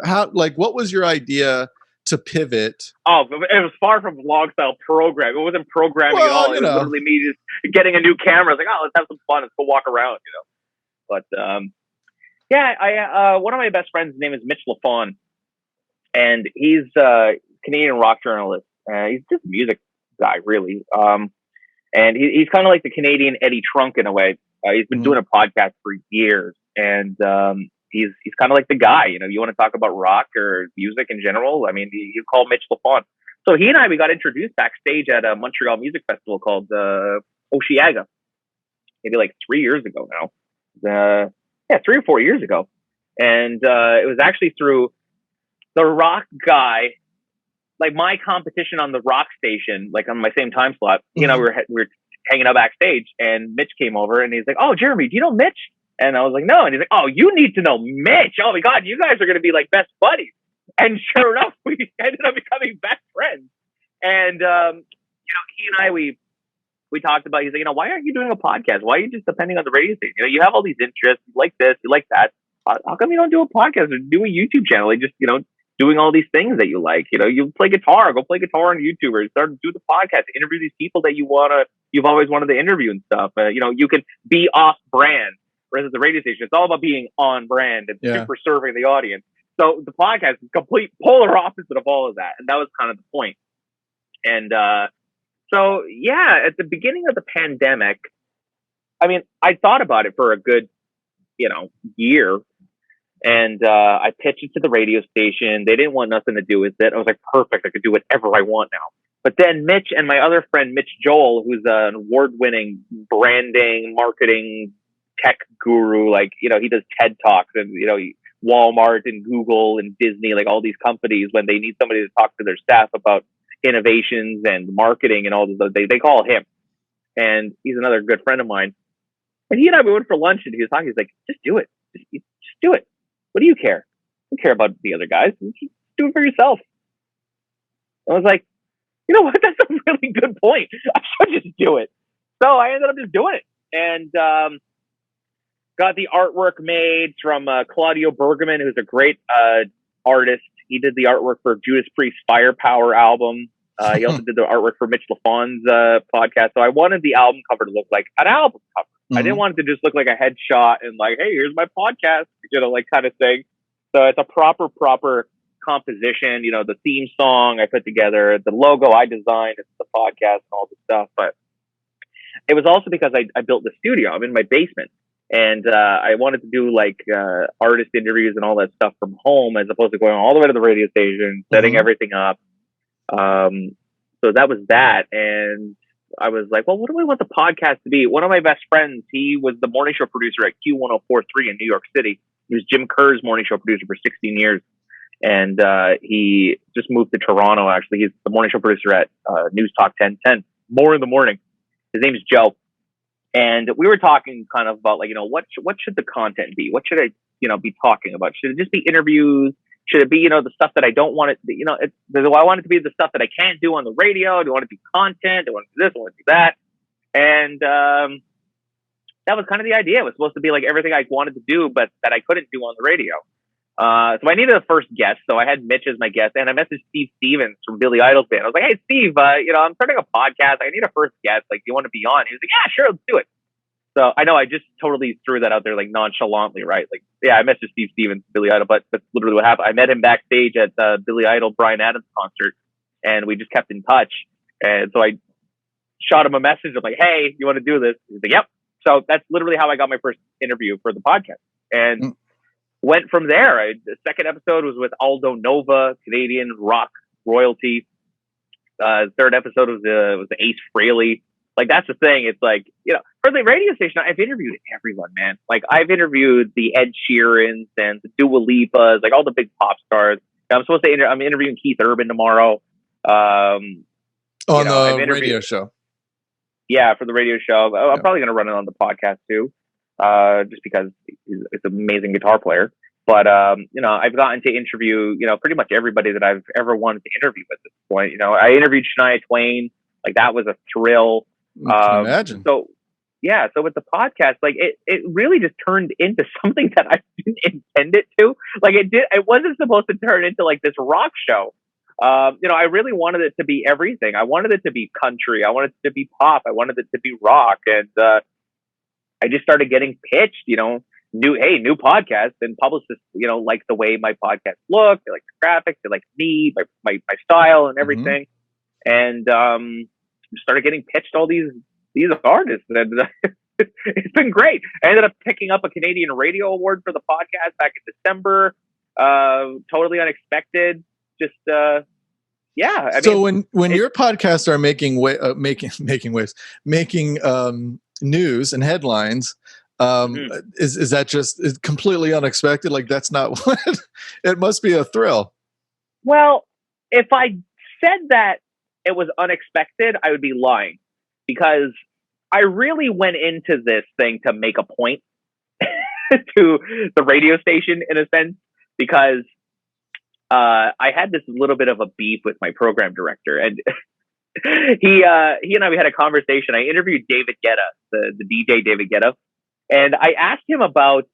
Speaker 1: What was your idea to pivot? Oh,
Speaker 2: it was far from vlog style program. It wasn't programming at all. It was literally me just getting a new camera. I was like, let's have some fun. Let's go walk around, But I one of my best friends' name is Mitch LaFawn, and he's a Canadian rock journalist. He's just a music guy, really. And he's kind of like the Canadian Eddie Trunk in a way. He's been doing a podcast for years, and he's kind of like the guy. You want to talk about rock or music in general. I mean, you call Mitch LaFawn. So he and I, we got introduced backstage at a Montreal music festival called Osheaga, maybe like 3 years ago now. 3 or 4 years ago. And it was actually through the rock guy, like my competition on the rock station, like on my same time slot. We were hanging out backstage, and Mitch came over, and he's like, "Oh, Jeremy, do you know Mitch?" And I was like, "No." And he's like, "Oh, you need to know Mitch. Oh my God, you guys are going to be like best buddies." And sure enough, we ended up becoming best friends. And he and I, we talked about, he's like, why aren't you doing a podcast? Why are you just depending on the radio station? You have all these interests, you like this, you like that. How come you don't do a podcast or do a YouTube channel? Like, just, doing all these things that you like. You play guitar, go play guitar on YouTube, or start to do the podcast, interview these people that you've always wanted to interview and stuff. You can be off brand, whereas at the radio station, it's all about being on brand and super serving the audience. So the podcast is complete polar opposite of all of that. And that was kind of the point. And, so yeah, at the beginning of the pandemic, I mean, I thought about it for a good, year. And I pitched it to the radio station. They didn't want nothing to do with it. I was like, perfect. I could do whatever I want now. But then Mitch and my other friend, Mitch Joel, who's an award-winning branding, marketing, tech guru, like, he does TED Talks and, Walmart and Google and Disney, like all these companies, when they need somebody to talk to their staff about innovations and marketing and all this, they call him. And he's another good friend of mine. And he and I, we went for lunch and he was talking. He's like, just do it. Just do it. What do you care? I don't care about the other guys. Just do it for yourself. I was like, you know what? That's a really good point. I should just do it. So I ended up just doing it. And got the artwork made from Claudio Bergaman, who's a great artist. He did the artwork for Judas Priest's Firepower album. He also did the artwork for Mitch LaFon's podcast. So I wanted the album cover to look like an album cover. Mm-hmm. I didn't want it to just look like a headshot and like, hey, here's my podcast, like kind of thing. So it's a proper composition. The theme song I put together, the logo I designed, it's the podcast and all this stuff. But it was also because I built the studio. I'm in my basement. And I wanted to do like artist interviews and all that stuff from home, as opposed to going all the way to the radio station, setting everything up. So that was that. And I was like, well, what do I want the podcast to be? One of my best friends, he was the morning show producer at Q1043 in New York City. He was Jim Kerr's morning show producer for 16 years. And he just moved to Toronto, actually. He's the morning show producer at News Talk 1010, more in the morning. His name is Joe. And we were talking kind of about like, what should the content be? What should I, be talking about? Should it just be interviews? Should it be, the stuff that I don't want it, do I want it to be the stuff that I can't do on the radio? Do I want it to be content? Do I want to do this? Do I want to do that? And that was kind of the idea. It was supposed to be like everything I wanted to do, but that I couldn't do on the radio. So I needed a first guest. So I had Mitch as my guest, and I messaged Steve Stevens from Billy Idol's band. I was like, hey, Steve, I'm starting a podcast. I need a first guest. Like, do you want to be on? He was like, yeah, sure, let's do it. So I know I just totally threw that out there, like nonchalantly, right? Like, yeah, I messaged Steve Stevens, Billy Idol, but that's literally what happened. I met him backstage at Billy Idol, Bryan Adams concert, and we just kept in touch. And so I shot him a message. I'm like, hey, you want to do this? He's like, yep. So that's literally how I got my first interview for the podcast. And went from there. The second episode was with Aldo Nova, Canadian rock royalty. Third episode was the Ace Frehley. Like, that's the thing. It's like, for the radio station, I've interviewed everyone, man. Like, I've interviewed the Ed Sheerans and the Dua Lipas, like all the big pop stars. I'm supposed to I'm interviewing Keith Urban tomorrow.
Speaker 1: On the radio show.
Speaker 2: Yeah, for the radio show. I'm probably going to run it on the podcast too. Just because it's an amazing guitar player. But, I've gotten to interview, pretty much everybody that I've ever wanted to interview at this point. I interviewed Shania Twain. Like, that was a thrill.
Speaker 1: Imagine.
Speaker 2: So with the podcast, like, it really just turned into something that I didn't intend it to. Like, it wasn't supposed to turn into like this rock show. I really wanted it to be everything. I wanted it to be country. I wanted it to be pop. I wanted it to be rock. And, I just started getting pitched, new podcast, and publicists, like the way my podcast looked, they like the graphics, they like me, my style and everything. And, started getting pitched all these artists, and it's been great. I ended up picking up a Canadian Radio Award for the podcast back in December. Totally unexpected. Just, yeah.
Speaker 1: So when your podcasts are making waves, making news and headlines, is that just completely unexpected? Like, that's not what it must be a thrill.
Speaker 2: Well, if I said that it was unexpected, I would be lying, because I really went into this thing to make a point to the radio station, in a sense, because I had this little bit of a beef with my program director, and he and I, we had a conversation. I interviewed David Guetta, the DJ David Guetta, and I asked him about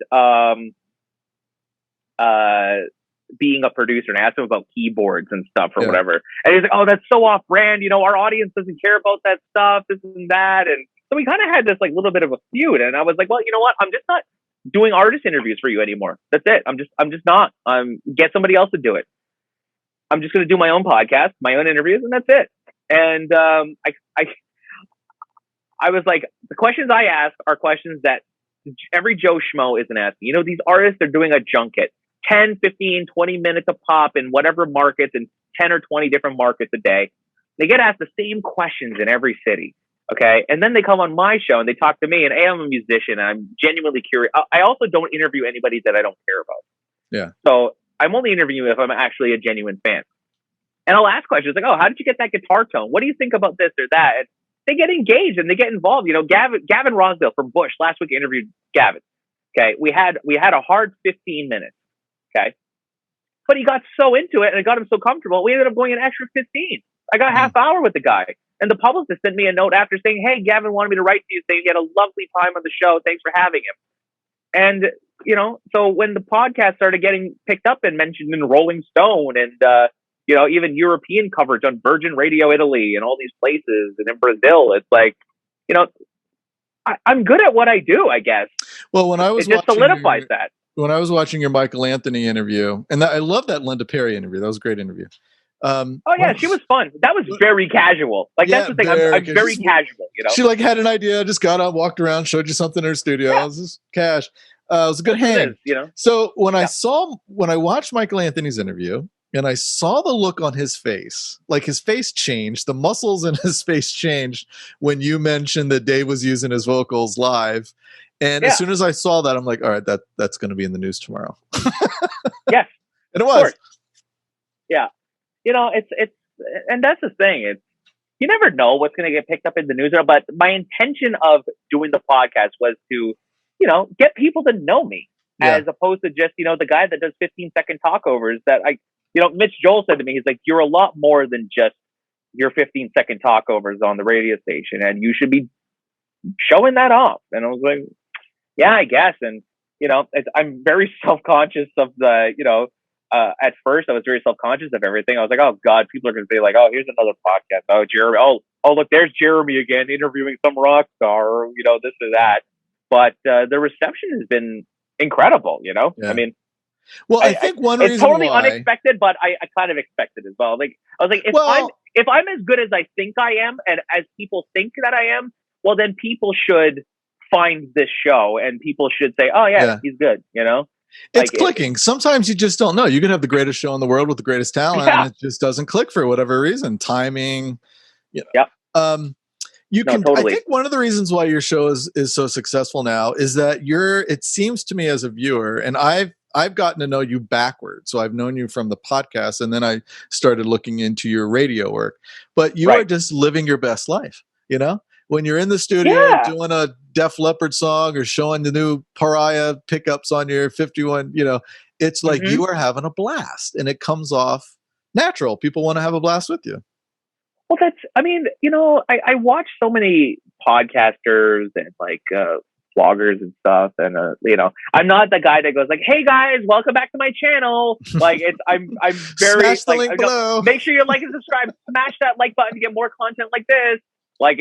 Speaker 2: being a producer, and I asked him about keyboards and stuff or whatever. And he's like, oh, that's so off brand. Our audience doesn't care about that stuff, this and that. And so we kind of had this like little bit of a feud. And I was like, well, you know what? I'm just not doing artist interviews for you anymore. That's it. I'm just not. Get somebody else to do it. I'm just going to do my own podcast, my own interviews, and that's it. And I was like, the questions I ask are questions that every Joe Schmo isn't asking. You know, these artists are doing a junket, 10, 15, 20 minutes a pop in whatever markets, in 10 or 20 different markets a day. They get asked the same questions in every city. Okay. And then they come on my show and they talk to me, and I'm a musician and I'm genuinely curious. I also don't interview anybody that I don't care about.
Speaker 1: Yeah.
Speaker 2: So I'm only interviewing if I'm actually a genuine fan. And I'll ask questions like, oh, how did you get that guitar tone? What do you think about this or that? And they get engaged and they get involved. You know, Gavin Rossdale from Bush last week interviewed Gavin. Okay. We had a hard 15 minutes. Okay. But he got so into it and it got him so comfortable. We ended up going an extra 15. I got a half hour with the guy. And the publicist sent me a note after saying, hey, Gavin wanted me to write to you saying he had a lovely time on the show. Thanks for having him. And, you know, so when the podcast started getting picked up and mentioned in Rolling Stone and, you know, even European coverage on Virgin Radio Italy and all these places and in Brazil, it's like, you know, I'm good at what I do, I guess.
Speaker 1: Well, when I was
Speaker 2: it just solidifies that.
Speaker 1: When I was watching your Michael Anthony interview, and I love that Linda Perry interview. That was a great interview.
Speaker 2: She was fun. That was very casual. Like, that's the thing. I'm very casual, you know?
Speaker 1: She like had an idea, just got out, walked around, showed you something in her studio. It was just cash. It was a good hang.
Speaker 2: You know?
Speaker 1: So when I watched Michael Anthony's interview and I saw the look on his face, like his face changed, the muscles in his face changed when you mentioned that Dave was using his vocals live. And as soon as I saw that, I'm like, all right, that's going to be in the news tomorrow.
Speaker 2: Yes.
Speaker 1: And it was.
Speaker 2: Yeah. You know, it's, and that's the thing. It's, you never know what's going to get picked up in the news. But my intention of doing the podcast was to, you know, get people to know me as opposed to just, you know, the guy that does 15-second talkovers that you know, Mitch Joel said to me, he's like, you're a lot more than just your 15-second talkovers on the radio station. And you should be showing that off. And I was like, yeah, I guess. And, you know, I'm very self-conscious of the, you know, at first I was very self-conscious of everything. I was like, oh God, people are going to say like, oh, here's another podcast. Oh, Jeremy. Oh, look, there's Jeremy again interviewing some rock star, or, you know, this or that. But the reception has been incredible, you know? Yeah. I mean,
Speaker 1: well, I think one reason
Speaker 2: it's totally
Speaker 1: why...
Speaker 2: unexpected, but I kind of expected as well. Like, I was like, if I'm as good as I think I am, and as people think that I am, well, then people should find this show and people should say, oh yeah. He's good, you know?
Speaker 1: It's like, clicking. Sometimes you just don't know. You can have the greatest show in the world with the greatest talent, and it just doesn't click for whatever reason. Timing. You know. Yep. Totally. I think one of the reasons why your show is so successful now is that it seems to me as a viewer, and I've gotten to know you backwards. So I've known you from the podcast, and then I started looking into your radio work. But you are just living your best life, you know? When you're in the studio doing a Def Leppard song or showing the new Pariah pickups on your 51, you know, it's like you are having a blast and it comes off natural. People want to have a blast with you.
Speaker 2: Well, I mean, you know, I watch so many podcasters and like vloggers and stuff. And, you know, I'm not the guy that goes like, hey guys, welcome back to my channel. Like I'm very,
Speaker 1: smash the link below.
Speaker 2: Make sure you like and subscribe, smash that like button to get more content like this. Like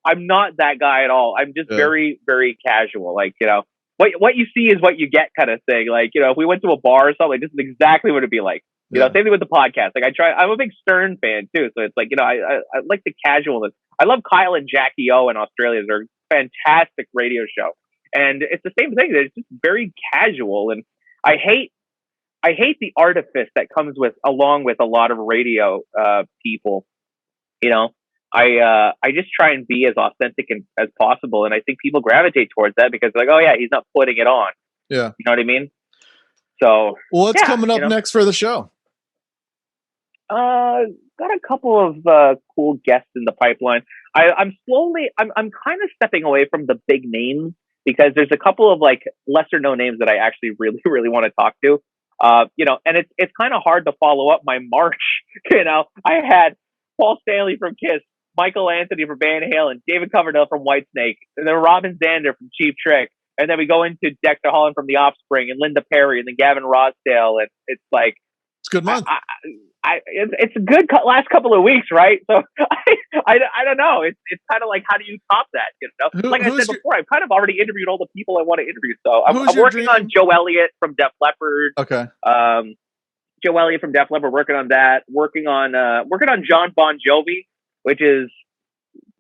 Speaker 2: I'm not that guy at all. I'm just very, very casual. Like, you know, what you see is what you get kind of thing. Like, you know, if we went to a bar or something, this is exactly what it'd be like. You know, same thing with the podcast. Like I'm a big Stern fan too. So it's like, you know, I like the casualness. I love Kyle and Jackie O in Australia. They're a fantastic radio show. And it's the same thing. It's just very casual. And I hate the artifice that comes along with a lot of radio people, you know. I just try and be as authentic as possible. And I think people gravitate towards that because they're like, oh yeah, he's not putting it on.
Speaker 1: Yeah.
Speaker 2: You know what I mean? So
Speaker 1: what's coming up next for the show?
Speaker 2: Got a couple of cool guests in the pipeline. I'm kind of stepping away from the big names because there's a couple of like lesser known names that I actually really, really want to talk to. You know, and it's kind of hard to follow up my March. You know, I had Paul Stanley from Kiss, Michael Anthony from Van Halen, David Coverdale from Whitesnake, and then Robin Zander from Cheap Trick. And then we go into Dexter Holland from The Offspring and Linda Perry and then Gavin Rossdale. And it's like,
Speaker 1: it's a good month.
Speaker 2: It's a good last couple of weeks, right? So I don't know. It's kind of like, how do you top that? You know, like I said before, I've kind of already interviewed all the people I want to interview. So I'm working on Joe Elliott from Def Leppard.
Speaker 1: Okay.
Speaker 2: Joe Elliott from Def Leppard, working on that. Working on John Bon Jovi, which is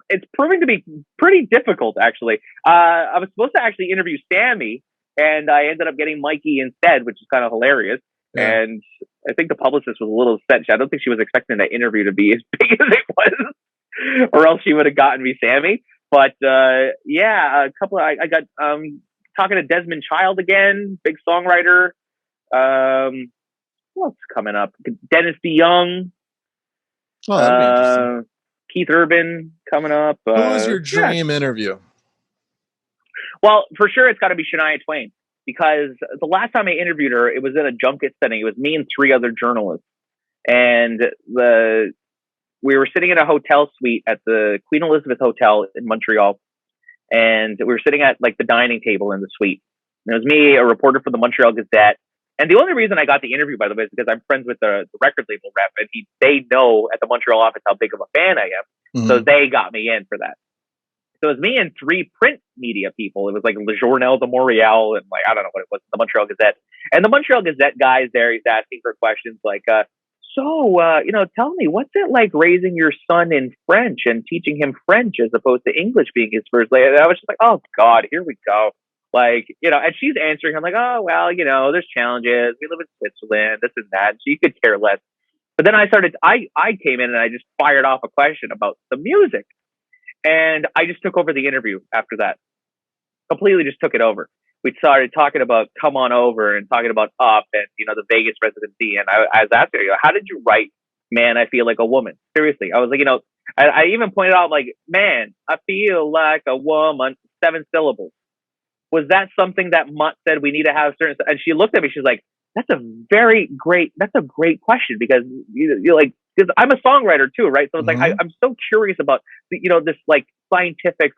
Speaker 2: it's proving to be pretty difficult, actually. I was supposed to actually interview Sammy, and I ended up getting Mikey instead, which is kind of hilarious. Yeah. And I think the publicist was a little upset. I don't think she was expecting that interview to be as big as it was, or else she would have gotten me Sammy. But yeah, I got talking to Desmond Child again, big songwriter. What's coming up? Dennis DeYoung.
Speaker 1: Oh, that'd be interesting.
Speaker 2: Keith Urban coming up.
Speaker 1: Who was your dream interview?
Speaker 2: Well, for sure, it's got to be Shania Twain, because the last time I interviewed her, it was in a junket setting. It was me and 3 other journalists, and we were sitting in a hotel suite at the Queen Elizabeth Hotel in Montreal, and we were sitting at like the dining table in the suite. And it was me, a reporter for the Montreal Gazette. And the only reason I got the interview, by the way, is because I'm friends with the record label rep, and they know at the Montreal office how big of a fan I am. Mm-hmm. So they got me in for that. So it was me and 3 print media people. It was like Le Journal de Montréal and like, I don't know what it was, the Montreal Gazette. And the Montreal Gazette guy's there, he's asking her questions like, tell me, what's it like raising your son in French and teaching him French as opposed to English being his first language? I was just like, oh God, here we go. Like, and she's answering. I'm like, oh, well, there's challenges. We live in Switzerland, this and that. She could care less. But then I came in and I just fired off a question about the music. And I just took over the interview after that. Completely just took it over. We started talking about Come On Over and talking about Up and, the Vegas residency. And I was asking her, how did you write Man, I Feel Like a Woman? Seriously. I was like, I even pointed out like, Man, I feel like a woman, 7 syllables. Was that something that Mutt said we need to have certain? And she looked at me. She's like, that's a great question, because because I'm a songwriter too, right? So it's like I'm so curious about this like scientific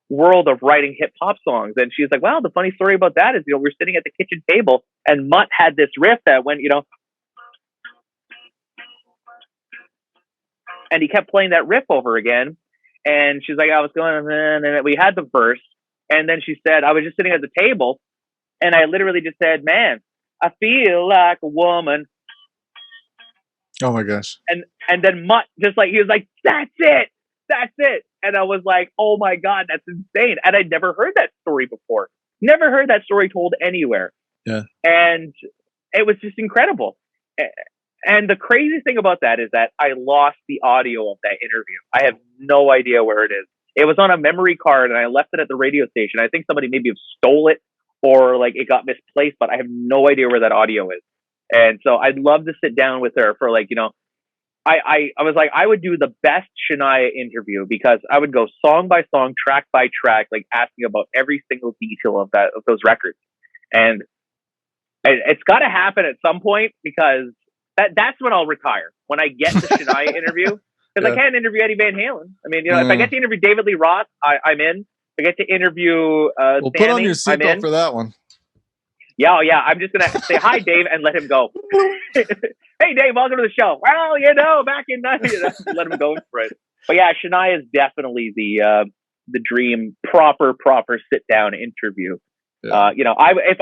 Speaker 2: world of writing hip hop songs. And she's like, well, the funny story about that is we're sitting at the kitchen table and Mutt had this riff that went and he kept playing that riff over again. And she's like, I was going, and we had the verse. And then she said, I was just sitting at the table and I literally just said, man, I feel like a woman.
Speaker 1: Oh my gosh.
Speaker 2: And then Mutt just like, he was like, that's it. And I was like, oh my God, that's insane. And I'd never heard that story before. Never heard that story told anywhere.
Speaker 1: Yeah.
Speaker 2: And it was just incredible. And the crazy thing about that is that I lost the audio of that interview. I have no idea where it is. It was on a memory card and I left it at the radio station. I think somebody maybe have stole it or like it got misplaced, but I have no idea where that audio is. And so I'd love to sit down with her for like, I was like, I would do the best Shania interview, because I would go song by song, track by track, like asking about every single detail of those records. And it's got to happen at some point, because that's when I'll retire. When I get the Shania interview. Because I can't interview Eddie Van Halen. I mean, if I get to interview David Lee Roth, I'm in. If I get to interview Sammy,
Speaker 1: put on your seatbelt for that one.
Speaker 2: Yeah, I'm just going to say hi, Dave, and let him go. Hey, Dave, welcome to the show. Well, back in 90, let him go for it. But yeah, Shania is definitely the dream proper sit-down interview. Yeah. If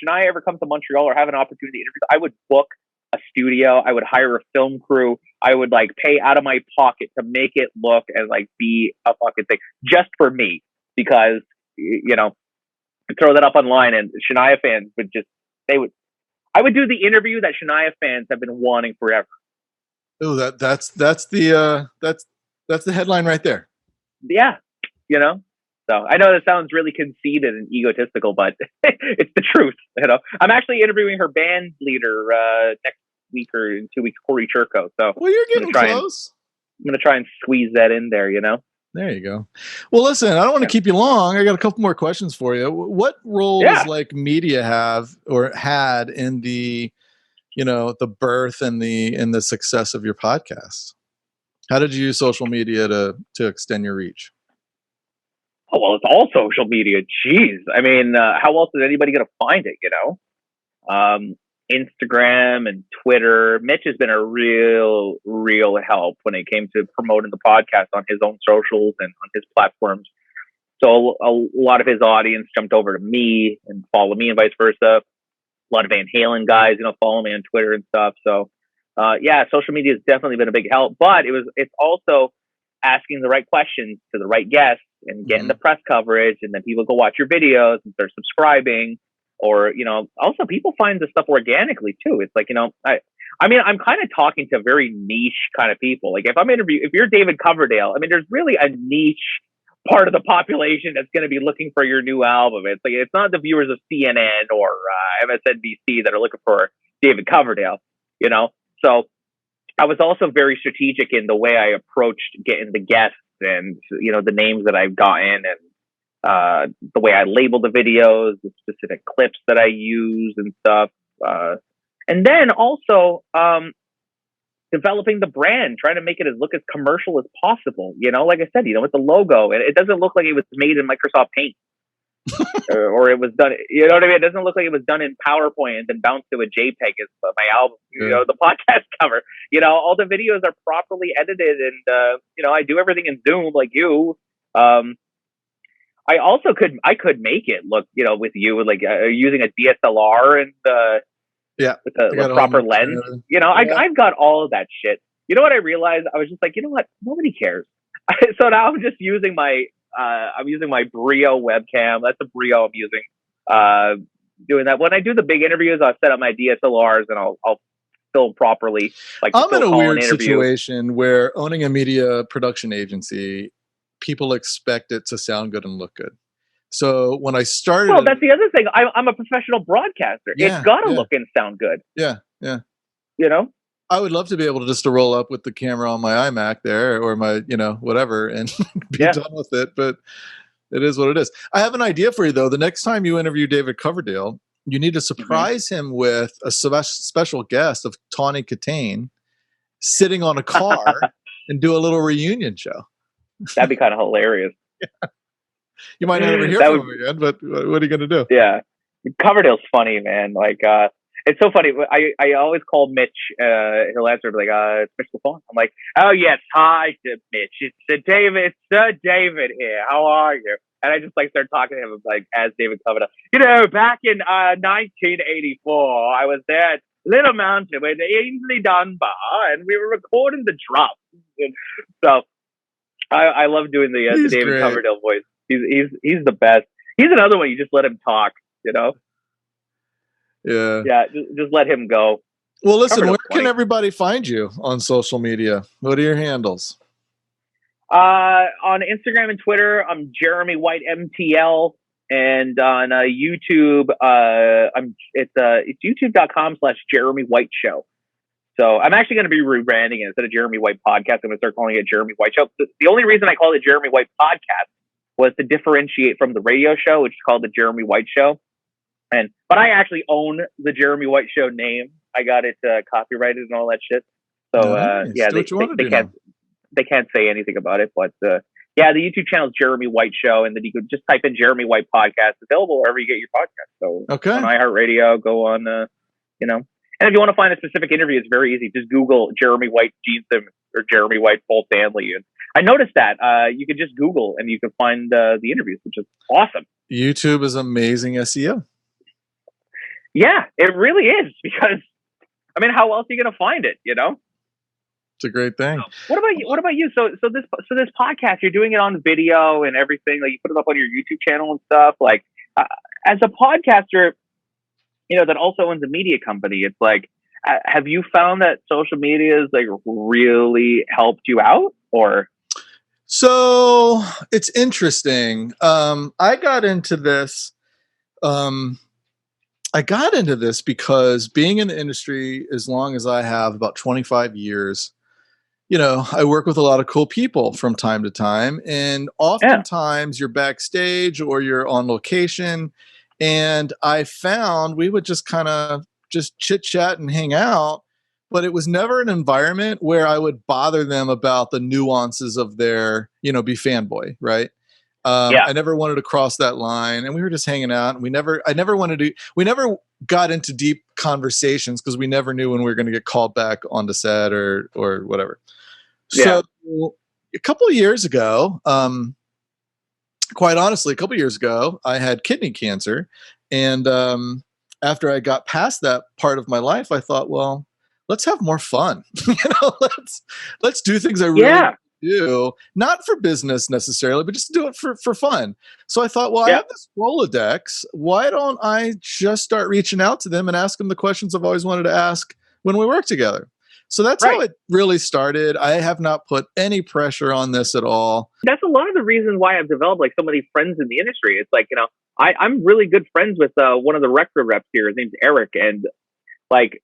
Speaker 2: Shania ever comes to Montreal or have an opportunity to interview, I would book a studio. I would hire a film crew. I would like pay out of my pocket to make it look and like be a fucking thing just for me, because throw that up online and Shania fans would I would do the interview that Shania fans have been wanting forever.
Speaker 1: Oh, that's the headline right there.
Speaker 2: Yeah, So I know that sounds really conceited and egotistical, but it's the truth. I'm actually interviewing her band leader next week or in 2 weeks, Corey Churko. So
Speaker 1: well, you're getting close.
Speaker 2: I'm going to try and squeeze that in there.
Speaker 1: There you go. Well, listen, I don't want to keep you long. I got a couple more questions for you. What role does like media have or had in the, the birth and the success of your podcast? How did you use social media to extend your reach?
Speaker 2: Oh, well, it's all social media. Jeez. I mean, how else is anybody going to find it, Instagram and Twitter. Mitch has been a real help when it came to promoting the podcast on his own socials and on his platforms. So a lot of his audience jumped over to me and follow me and vice versa. A lot of Van Halen guys, follow me on Twitter and stuff. So, social media has definitely been a big help, but it's also asking the right questions to the right guests and getting the press coverage, and then people go watch your videos and start subscribing. Or, you know, also people find this stuff organically too. It's like, you know, I mean, I'm kind of talking to very niche kind of people. Like if you're David Coverdale, I mean, there's really a niche part of the population that's going to be looking for your new album. It's like, it's not the viewers of CNN or MSNBC that are looking for David Coverdale, you know? So I was also very strategic in the way I approached getting the guests and, you know, the names that I've gotten and the way I label the videos, the specific clips that I use and stuff. And then also developing the brand, trying to make it look as commercial as possible. You know, like I said, you know, with the logo, it doesn't look like it was made in Microsoft Paint or it was done. You know what I mean? It doesn't look like it was done in PowerPoint and then bounced to a JPEG as my album. You know, the podcast cover. You know, all the videos are properly edited, and you know, I do everything in Zoom like you. I also could make it look, you know, with you like using a DSLR and with the proper lens. You know, I've got all of that shit. You know what I realized? I was just like, you know what? Nobody cares. So now I'm just using my Brio webcam. That's a Brio I'm using. Doing that. When I do the big interviews, I'll set up my DSLRs and I'll film properly. Like
Speaker 1: I'm in a weird situation where owning a media production agency, people expect it to sound good and look good. So when I started,
Speaker 2: well, that's the other thing. I'm a professional broadcaster. It's got to look and sound good.
Speaker 1: Yeah.
Speaker 2: You know,
Speaker 1: I would love to be able to roll up with the camera on my iMac there or my, you know, whatever, and be done with it. But it is what it is. I have an idea for you though. The next time you interview David Coverdale, you need to surprise him with a special guest of Tawny Katane sitting on a car and do a little reunion show.
Speaker 2: That'd be kind of hilarious.
Speaker 1: Yeah. You might not ever hear from him again, but what are you going to do?
Speaker 2: Yeah. Coverdale's funny, man. Like, it's so funny. I always call Mitch, he'll answer like, it's Mitch LaFon. I'm like, oh yes, hi to Mitch. It's David here. How are you? And I just like start talking to him like as David Coverdale. You know, back in 1984, I was there at Little Mountain with Ainsley Dunbar, and we were recording the drums. And so I love doing the David Coverdale voice. He's the best. He's another one. You just let him talk, you know? Yeah. Just let him go.
Speaker 1: Well, listen, where can everybody find you on social media? What are your handles?
Speaker 2: On Instagram and Twitter, I'm Jeremy White MTL, and on YouTube, it's youtube.com/Jeremy White Show. So I'm actually going to be rebranding it. Instead of Jeremy White Podcast, I'm going to start calling it Jeremy White Show. The only reason I call it Jeremy White Podcast was to differentiate from the radio show, which is called the Jeremy White Show. But I actually own the Jeremy White Show name. I got it copyrighted and all that shit. So they can't say anything about it. But the YouTube channel is Jeremy White Show, and then you could just type in Jeremy White Podcast. It's available wherever you get your podcast. So on iHeartRadio, go on, you know. And if you want to find a specific interview, it's very easy. Just Google Jeremy White, Gene Simmons, or Jeremy White, Paul Stanley. And I noticed that you could just Google and you can find the interviews, which is awesome.
Speaker 1: YouTube is amazing SEO.
Speaker 2: Yeah, it really is, because I mean, how else are you going to find it? You know,
Speaker 1: it's a great thing.
Speaker 2: What about you? So this podcast, you're doing it on video and everything. Like you put it up on your YouTube channel and stuff. Like as a podcaster, you know, that also owns a media company. It's like, have you found that social media has like really helped you out, or?
Speaker 1: So it's interesting. I got into this. Because being in the industry as long as I have, about 25 years, you know, I work with a lot of cool people from time to time, and oftentimes you're backstage or you're on location. And I found we would just kind of just chit chat and hang out, but it was never an environment where I would bother them about the nuances of their, you know, be fanboy, right? I never wanted to cross that line, and we were just hanging out, and we never got into deep conversations because we never knew when we were going to get called back onto set or whatever. So a couple of years ago, quite honestly, I had kidney cancer. And after I got past that part of my life, I thought, well, let's have more fun. You know, let's do things I really do, not for business necessarily, but just to do it for fun. So I thought, well, I have this Rolodex. Why don't I just start reaching out to them and ask them the questions I've always wanted to ask when we work together? So that's how it really started. I have not put any pressure on this at all.
Speaker 2: That's a lot of the reasons why I've developed like so many friends in the industry. It's like, I'm really good friends with one of the record reps here. His name's Eric. And like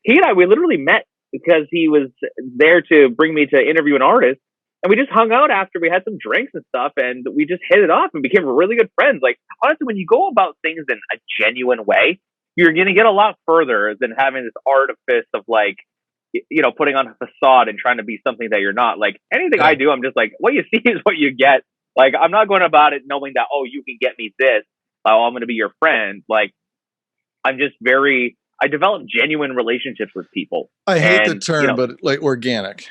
Speaker 2: he and I, we literally met because he was there to bring me to interview an artist. And we just hung out after we had some drinks and stuff. And we just hit it off and became really good friends. Like, honestly, when you go about things in a genuine way, you're going to get a lot further than having this artifice of like, putting on a facade and trying to be something that you're not. Like anything I do, I'm just like, what you see is what you get. Like, I'm not going about it knowing that, oh, you can get me this. Oh, I'm going to be your friend. Like, I develop genuine relationships with people.
Speaker 1: I hate the term, but like organic.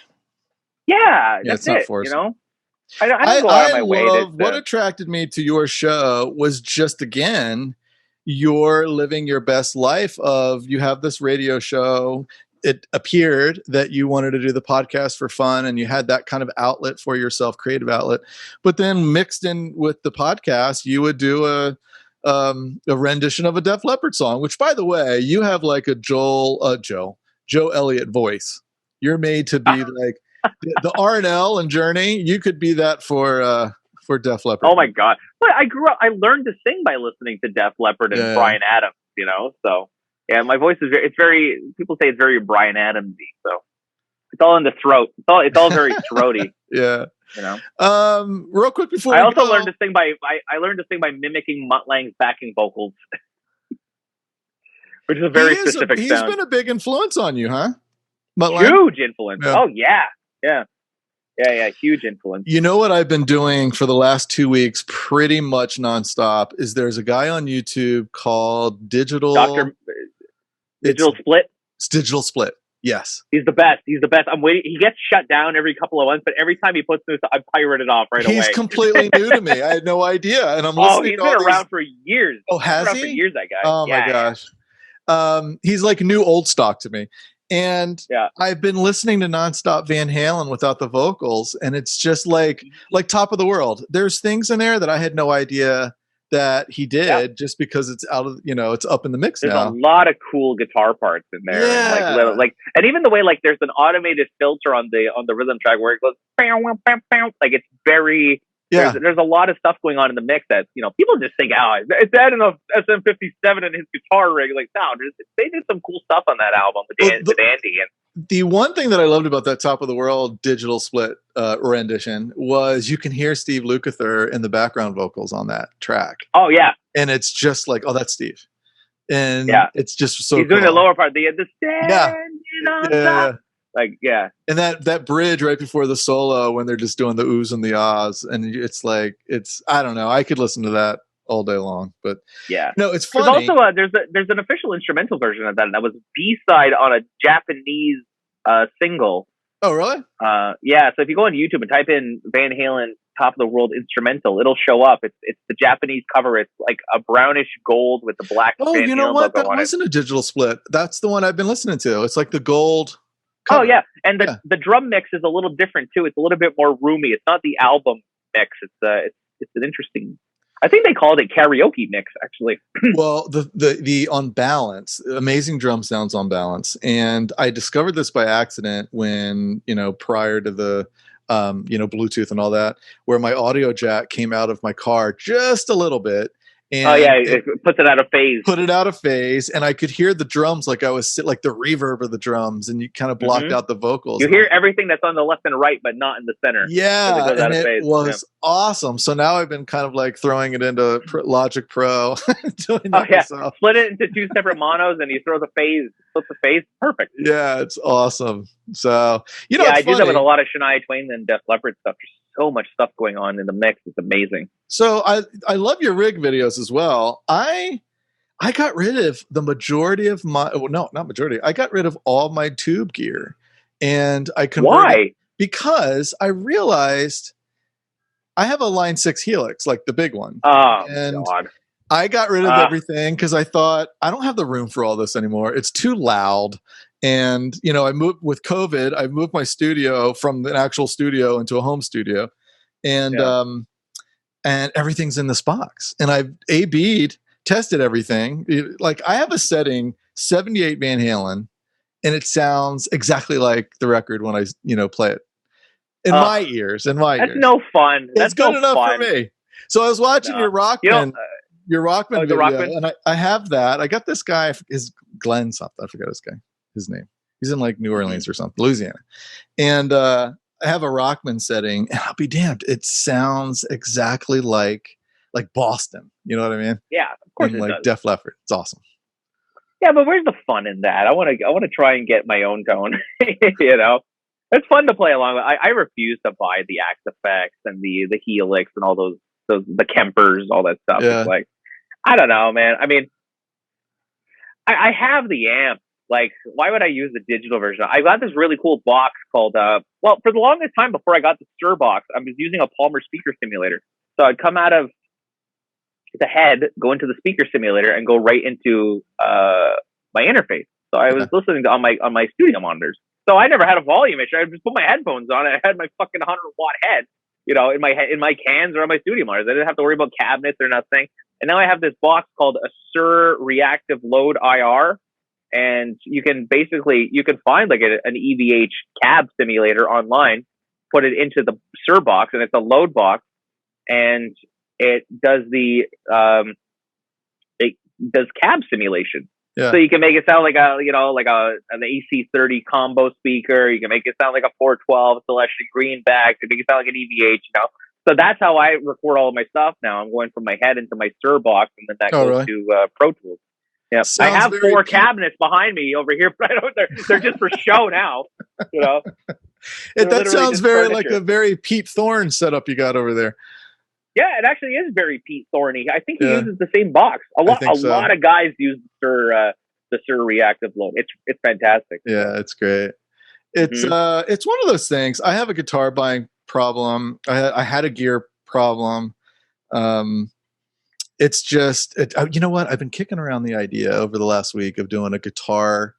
Speaker 2: Yeah, that's
Speaker 1: it's not
Speaker 2: it.
Speaker 1: forced.
Speaker 2: I don't go out of my way.
Speaker 1: What attracted me to your show was just, again, you're living your best life of, you have this radio show. It appeared that you wanted to do the podcast for fun and you had that kind of outlet for yourself, creative outlet. But then mixed in with the podcast, you would do a rendition of a Def Leppard song, which, by the way, you have like a Joe Elliott voice. You're made to be like the R&L and Journey. You could be that for Def Leppard.
Speaker 2: Oh my God. But I learned to sing by listening to Def Leppard and Bryan Adams, so. Yeah, my voice is people say it's very Bryan Adamsy, so it's all in the throat. It's all very throaty.
Speaker 1: Yeah. Real quick before
Speaker 2: I also learned to sing by mimicking Mutt Lange's backing vocals. Which is a very specific sound.
Speaker 1: He's been a big influence on you, huh? Mutt
Speaker 2: Lange? Huge influence.
Speaker 1: Yeah.
Speaker 2: Oh yeah, huge influence.
Speaker 1: You know what I've been doing for the last 2 weeks, pretty much nonstop, is there's a guy on YouTube called Digital Split. It's Digital Split. Yes.
Speaker 2: He's the best. I'm waiting. He gets shut down every couple of months, but every time he puts this, I pirate it off away.
Speaker 1: He's completely new to me. I had no idea. And I'm listening
Speaker 2: he's been around for years.
Speaker 1: Oh, has he?
Speaker 2: For years, that guy.
Speaker 1: Oh my gosh. He's like new old stock to me. And I've been listening to nonstop Van Halen without the vocals, and it's just like Top of the World. There's things in there that I had no idea that he did, just because it's out of, it's up in the mix.
Speaker 2: There's
Speaker 1: now.
Speaker 2: a lot of cool guitar parts in there.
Speaker 1: Yeah.
Speaker 2: And and even the way there's an automated filter on the rhythm track where it goes like it's very there's a lot of stuff going on in the mix that people just think, it's adding a SM57 in his guitar rig. Like, no, they did some cool stuff on that album with Andy. And
Speaker 1: the one thing that I loved about that Top of the World Digital Split rendition was you can hear Steve Lukather in the background vocals on that track.
Speaker 2: Oh yeah,
Speaker 1: and it's just like, oh, that's Steve, and it's just so.
Speaker 2: He's doing the lower part. The
Speaker 1: and that bridge right before the solo when they're just doing the oohs and the ahs, and it's I don't know. I could listen to that all day long, but no, it's funny.
Speaker 2: There's also there's an official instrumental version of that was B-side on a Japanese single.
Speaker 1: Oh really?
Speaker 2: So if you go on YouTube and type in Van Halen Top of the World instrumental, it'll show up. It's the Japanese cover. It's like a brownish gold with the black.
Speaker 1: Oh,
Speaker 2: Van
Speaker 1: you know
Speaker 2: Halen
Speaker 1: what?
Speaker 2: That
Speaker 1: wasn't a Digital Split. That's the one I've been listening to. It's like the gold cover.
Speaker 2: Oh yeah, and the drum mix is a little different too. It's a little bit more roomy. It's not the album mix. It's an interesting. I think they called it karaoke mix, actually. Well,
Speaker 1: the On Balance, amazing drum sounds on Balance, and I discovered this by accident when prior to the Bluetooth and all that, where my audio jack came out of my car just a little bit. And
Speaker 2: it puts it out of phase.
Speaker 1: Put it out of phase, and I could hear the drums like I was like the reverb of the drums, and you kind of blocked out the vocals.
Speaker 2: You hear everything that's on the left and right, but not in the center.
Speaker 1: Yeah, and it was awesome. So now I've been kind of like throwing it into Logic Pro, doing that myself.
Speaker 2: Split it into two separate monos, and you throw the phase. Flip the phase, perfect.
Speaker 1: Yeah, it's awesome. So
Speaker 2: I do that with a lot of Shania Twain and Def Leppard stuff. There's so much stuff going on in the mix. It's amazing.
Speaker 1: So I love your rig videos as well. I got rid of the majority of my not majority. I got rid of all my tube gear, and I converted.
Speaker 2: Why?
Speaker 1: Because I realized I have a Line 6 Helix, like the big one.
Speaker 2: Oh
Speaker 1: and
Speaker 2: God.
Speaker 1: I got rid of everything because I thought I don't have the room for all this anymore. It's too loud. And, you know, I moved with COVID, I moved my studio from an actual studio into a home studio. And, and everything's in this box. And I've A/B'd, tested everything. Like I have a setting 78 Van Halen, and it sounds exactly like the record when I, you know, play it in my ears.
Speaker 2: That's no fun.
Speaker 1: It's good enough for me. So I was watching your Rockman video,
Speaker 2: Rockman?
Speaker 1: and I have that. I got this guy, is Glenn something. I forgot his name. He's in like New Orleans or something, Louisiana. And I have a Rockman setting, and I'll be damned, it sounds exactly like Boston. You know what I mean?
Speaker 2: Yeah, of course.
Speaker 1: And
Speaker 2: it
Speaker 1: like
Speaker 2: does.
Speaker 1: Def Leppard. It's awesome.
Speaker 2: Yeah, but where's the fun in that? I want to try and get my own tone. You know, it's fun to play along with. I refuse to buy the Axe effects and the Helix and all those the Kempers, all that stuff.
Speaker 1: Yeah.
Speaker 2: It's like, I don't know, man. I mean, I have the amp. Like, why would I use the digital version? I got this really cool box called, well, for the longest time before I got the Stir box, I was using a Palmer speaker simulator. So I'd come out of the head, go into the speaker simulator, and go right into my interface. So I was listening to on my studio monitors. So I never had a volume issue. I just put my headphones on. I had my fucking 100-watt head, you know, in my cans or on my studio monitors. I didn't have to worry about cabinets or nothing. And now I have this box called a Sir Reactive Load IR. And you can find like an EVH cab simulator online, put it into the Sir box, and it's a load box, and it does cab simulation.
Speaker 1: Yeah.
Speaker 2: So you can make it sound like an AC30 combo speaker. You can make it sound like a 412 Celestion Greenback. You can make it sound like an EVH. You know, so that's how I record all of my stuff now. I'm going from my head into my Sir box, and then that goes to Pro Tools. Yeah, I have 4 cabinets behind me over here, but they're just for show now. You know,
Speaker 1: that sounds very like a very Pete Thorne setup you got over there.
Speaker 2: Yeah, it actually is very Pete Thorny. I think he uses the same box. A lot of guys use the Sir Reactive Load. It's fantastic.
Speaker 1: Yeah, it's great. It's it's one of those things. I have a guitar buying problem. I had a gear problem. It's just, you know what? I've been kicking around the idea over the last week of doing a guitar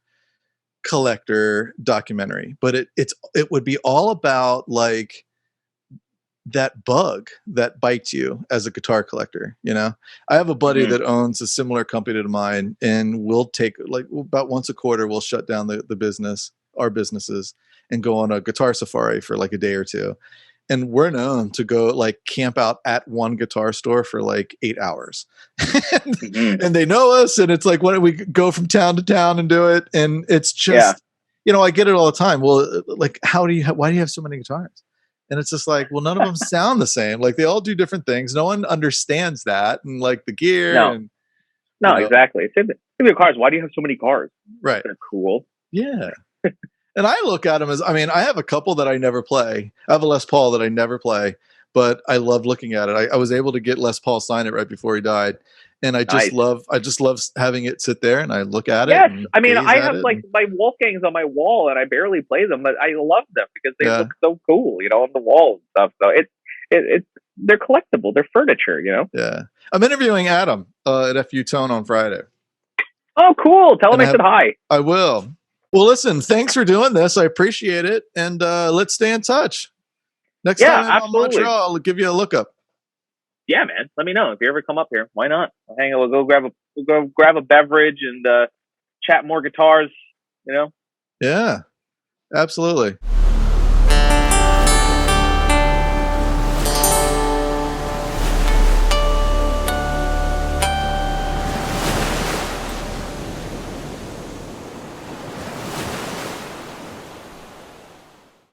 Speaker 1: collector documentary, but it would be all about like that bug that bites you as a guitar collector. You know, I have a buddy that owns a similar company to mine, and we'll take like about once a quarter, we'll shut down our businesses, and go on a guitar safari for like a day or two. And we're known to go like camp out at one guitar store for like 8 hours. And they know us. And it's like, why don't we go from town to town and do it? And it's just, you know, I get it all the time. Well, like, why do you have so many guitars? And it's just like, well, none of them sound the same. Like they all do different things. No one understands that. And like the gear.
Speaker 2: No, exactly. It's in the cars. Why do you have so many cars?
Speaker 1: Right.
Speaker 2: They're cool.
Speaker 1: Yeah. And I look at them as, I mean, I have a couple that I never play. I have a Les Paul that I never play, but I love looking at it. I was able to get Les Paul sign it right before he died. And I just love having it sit there, and I look at it.
Speaker 2: Yes. I mean, I have like my Wolfgangs on my wall, and I barely play them, but I love them because they look so cool, you know, on the wall and stuff. So they're collectible. They're furniture, you know?
Speaker 1: Yeah. I'm interviewing Adam at FU Tone on Friday.
Speaker 2: Oh, cool. Tell him I said hi.
Speaker 1: I will. Well, listen, thanks for doing this. I appreciate it. And let's stay in touch. Next time I'm in Montreal, I'll give you a lookup.
Speaker 2: Yeah, man. Let me know if you ever come up here. Why not? I'll hang out. We'll go grab a beverage and chat more guitars, you know?
Speaker 1: Yeah, absolutely.